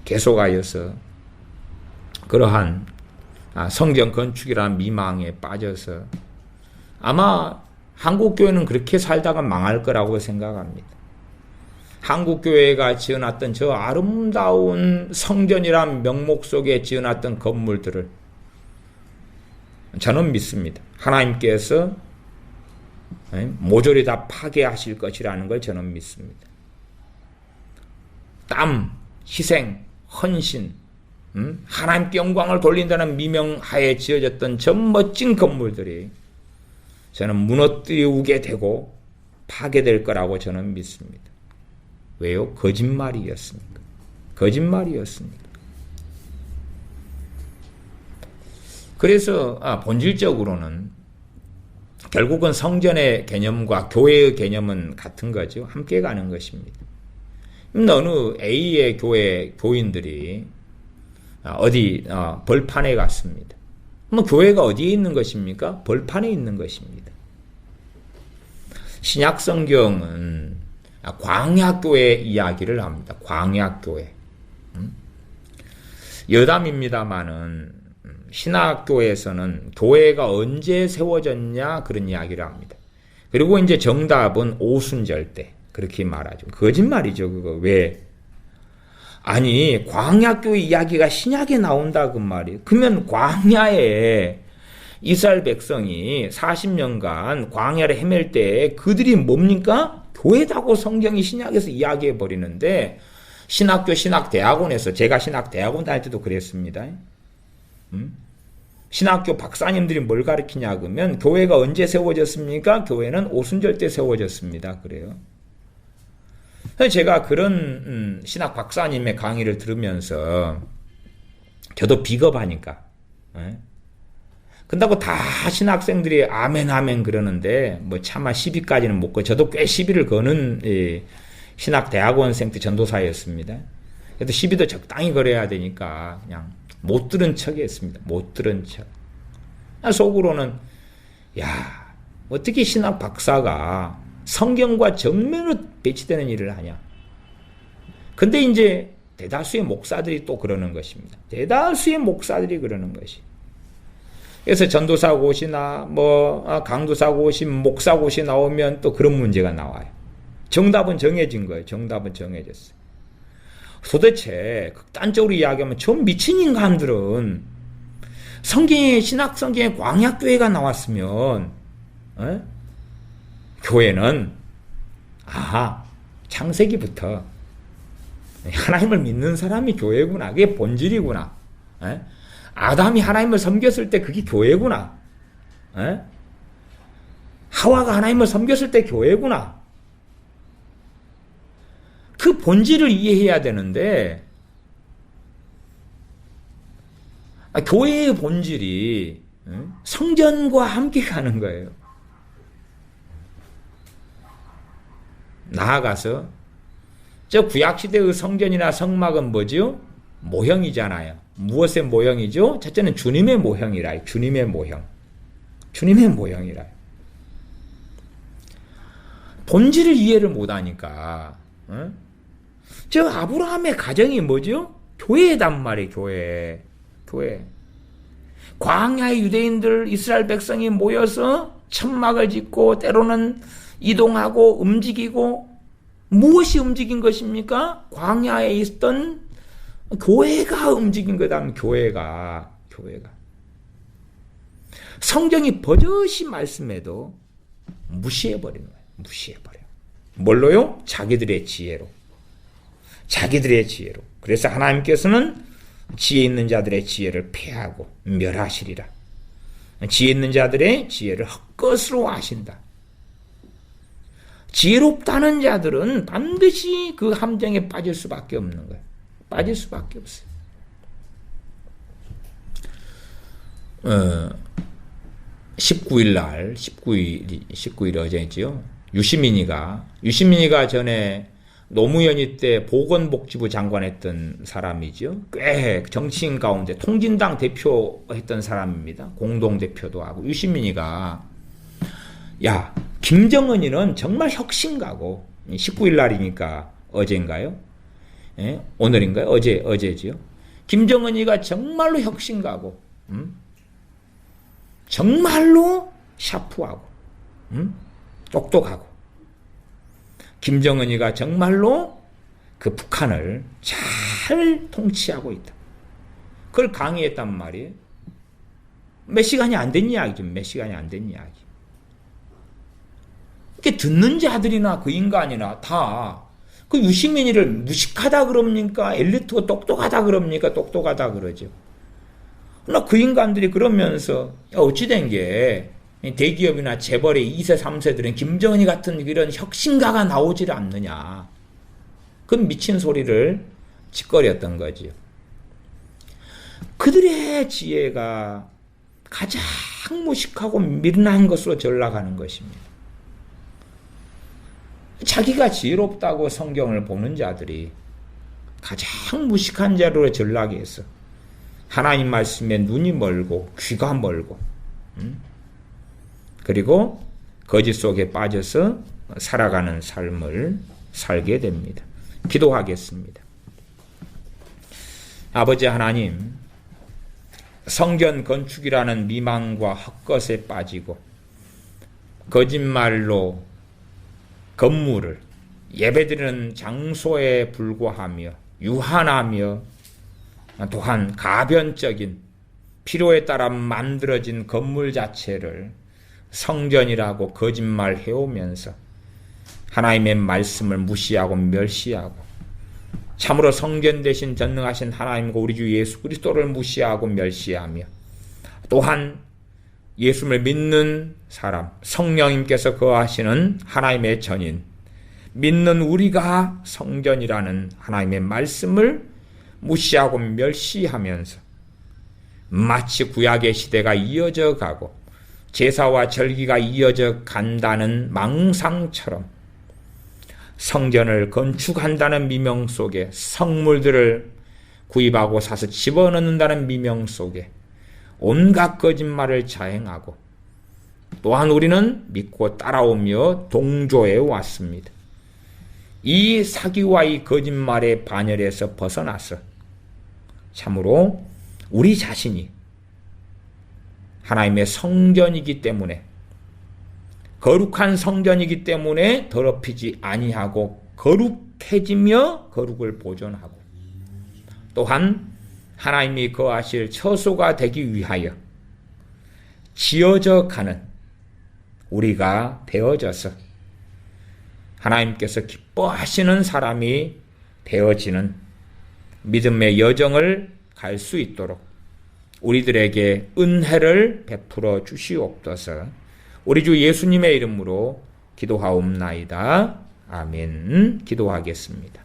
계속하여서 그러한 성전 건축이라는 미망에 빠져서 아마 한국교회는 그렇게 살다가 망할 거라고 생각합니다. 한국교회가 지어놨던 저 아름다운 성전이란 명목 속에 지어놨던 건물들을 저는 믿습니다. 하나님께서 모조리 다 파괴하실 것이라는 걸 저는 믿습니다. 땀, 희생, 헌신, 하나님께 영광을 돌린다는 미명하에 지어졌던 저 멋진 건물들이 저는 무너뜨리게 되고 파괴될 거라고 저는 믿습니다. 왜요? 거짓말이었으니까. 거짓말이었으니까. 그래서 본질적으로는 결국은 성전의 개념과 교회의 개념은 같은 거죠. 함께 가는 것입니다. 어느 A의 교인들이 어디 벌판에 갔습니다. 교회가 어디에 있는 것입니까? 벌판에 있는 것입니다. 신약성경은 광야교회 이야기를 합니다. 광야교회. 여담입니다마는 신학교에서는 교회가 언제 세워졌냐 그런 이야기를 합니다. 그리고 이제 정답은 오순절 때 그렇게 말하죠. 거짓말이죠. 그거 왜? 아니 광야교회 이야기가 신약에 나온다 그 말이에요. 그러면 광야에 이스라엘 백성이 40년간 광야를 헤맬 때 그들이 뭡니까? 교회다고 성경이 신약에서 이야기해 버리는데 신학교 신학대학원에서 제가 신학대학원 다닐 때도 그랬습니다. 신학교 박사님들이 뭘 가르치냐 그러면 교회가 언제 세워졌습니까? 교회는 오순절 때 세워졌습니다. 그래요. 제가 그런 신학 박사님의 강의를 들으면서 저도 비겁하니까 근다고 다 신학생들이 아멘 아멘 그러는데 뭐 차마 시비까지는 못 거. 저도 꽤 시비를 거는 신학대학원생 때 전도사였습니다. 그래도 시비도 적당히 걸어야 되니까 그냥 못 들은 척 했습니다. 못 들은 척. 속으로는 야 어떻게 신학 박사가 성경과 정면으로 배치되는 일을 하냐. 근데 이제 대다수의 목사들이 또 그러는 것입니다. 대다수의 목사들이 그러는 것이. 그래서 전도사 고시나 강도사 고시, 목사 고시 나오면 또 그런 문제가 나와요. 정답은 정해진 거예요. 정답은 정해졌어요. 도대체 극단적으로 이야기하면 좀 미친 인간들은 신학 성경에 광야교회가 나왔으면 교회는 창세기부터 하나님을 믿는 사람이 교회구나. 그게 본질이구나. 아담이 하나님을 섬겼을 때 그게 교회구나. 하와가 하나님을 섬겼을 때 교회구나. 그 본질을 이해해야 되는데 교회의 본질이 성전과 함께 가는 거예요. 나아가서 저 구약시대의 성전이나 성막은 뭐죠? 모형이잖아요. 무엇의 모형이죠? 첫째는 주님의 모형이라. 주님의 모형. 주님의 모형이라. 본질을 이해를 못하니까 저 아브라함의 가정이 뭐죠? 교회단 말이에요. 교회. 광야의 유대인들 이스라엘 백성이 모여서 천막을 짓고 때로는 이동하고 움직이고 무엇이 움직인 것입니까? 광야에 있던 교회가 움직인 거다. 교회가. 성경이 버젓이 말씀해도 무시해버리는 거예요. 무시해버려. 뭘로요? 자기들의 지혜로. 그래서 하나님께서는 지혜 있는 자들의 지혜를 폐하고 멸하시리라. 지혜 있는 자들의 지혜를 헛것으로 하신다. 지혜롭다는 자들은 반드시 그 함정에 빠질 수밖에 없는 거예요. 빠질 수밖에 없어요. 19일 어제지요. 유시민이가 전에 노무현이 때 보건복지부 장관했던 사람이죠. 꽤 정치인 가운데 통진당 대표했던 사람입니다. 공동대표도 하고. 유시민이가 야, 김정은이는 정말 혁신가고 19일 날이니까 어제인가요? 예? 오늘인가요? 어제지요. 김정은이가 정말로 혁신가고 정말로 샤프하고 똑똑하고 김정은이가 정말로 그 북한을 잘 통치하고 있다. 그걸 강의했단 말이에요. 몇 시간이 안 된 이야기죠. 이렇게 듣는 자들이나 그 인간이나 다 그 유시민이를 무식하다 그럽니까? 엘리트가 똑똑하다 그럽니까? 똑똑하다 그러죠. 그러나 그 인간들이 그러면서 어찌된 게 대기업이나 재벌의 2세, 3세들은 김정은이 같은 이런 혁신가가 나오질 않느냐. 그 미친 소리를 짓거렸던 거지요. 그들의 지혜가 가장 무식하고 미련한 것으로 전락하는 것입니다. 자기가 지혜롭다고 성경을 보는 자들이 가장 무식한 자로 전락해서 하나님 말씀에 눈이 멀고 귀가 멀고 그리고 거짓 속에 빠져서 살아가는 삶을 살게 됩니다. 기도하겠습니다. 아버지 하나님, 성전 건축이라는 미망과 헛것에 빠지고 거짓말로 건물을 예배드리는 장소에 불과하며 유한하며 또한 가변적인 필요에 따라 만들어진 건물 자체를 성전이라고 거짓말해오면서 하나님의 말씀을 무시하고 멸시하고 참으로 성전 대신 전능하신 하나님과 우리 주 예수 그리스도를 무시하고 멸시하며 또한 예수를 믿는 사람, 성령님께서 거하시는 하나님의 전인, 믿는 우리가 성전이라는 하나님의 말씀을 무시하고 멸시하면서 마치 구약의 시대가 이어져 가고 제사와 절기가 이어져 간다는 망상처럼 성전을 건축한다는 미명 속에 성물들을 구입하고 사서 집어넣는다는 미명 속에 온갖 거짓말을 자행하고 또한 우리는 믿고 따라오며 동조해 왔습니다. 이 사기와 이 거짓말의 반열에서 벗어나서 참으로 우리 자신이 하나님의 성전이기 때문에 거룩한 성전이기 때문에 더럽히지 아니하고 거룩해지며 거룩을 보존하고 또한 하나님이 거하실 처소가 되기 위하여 지어져 가는 우리가 되어져서 하나님께서 기뻐하시는 사람이 되어지는 믿음의 여정을 갈 수 있도록 우리들에게 은혜를 베풀어 주시옵소서. 우리 주 예수님의 이름으로 기도하옵나이다. 아멘. 기도하겠습니다.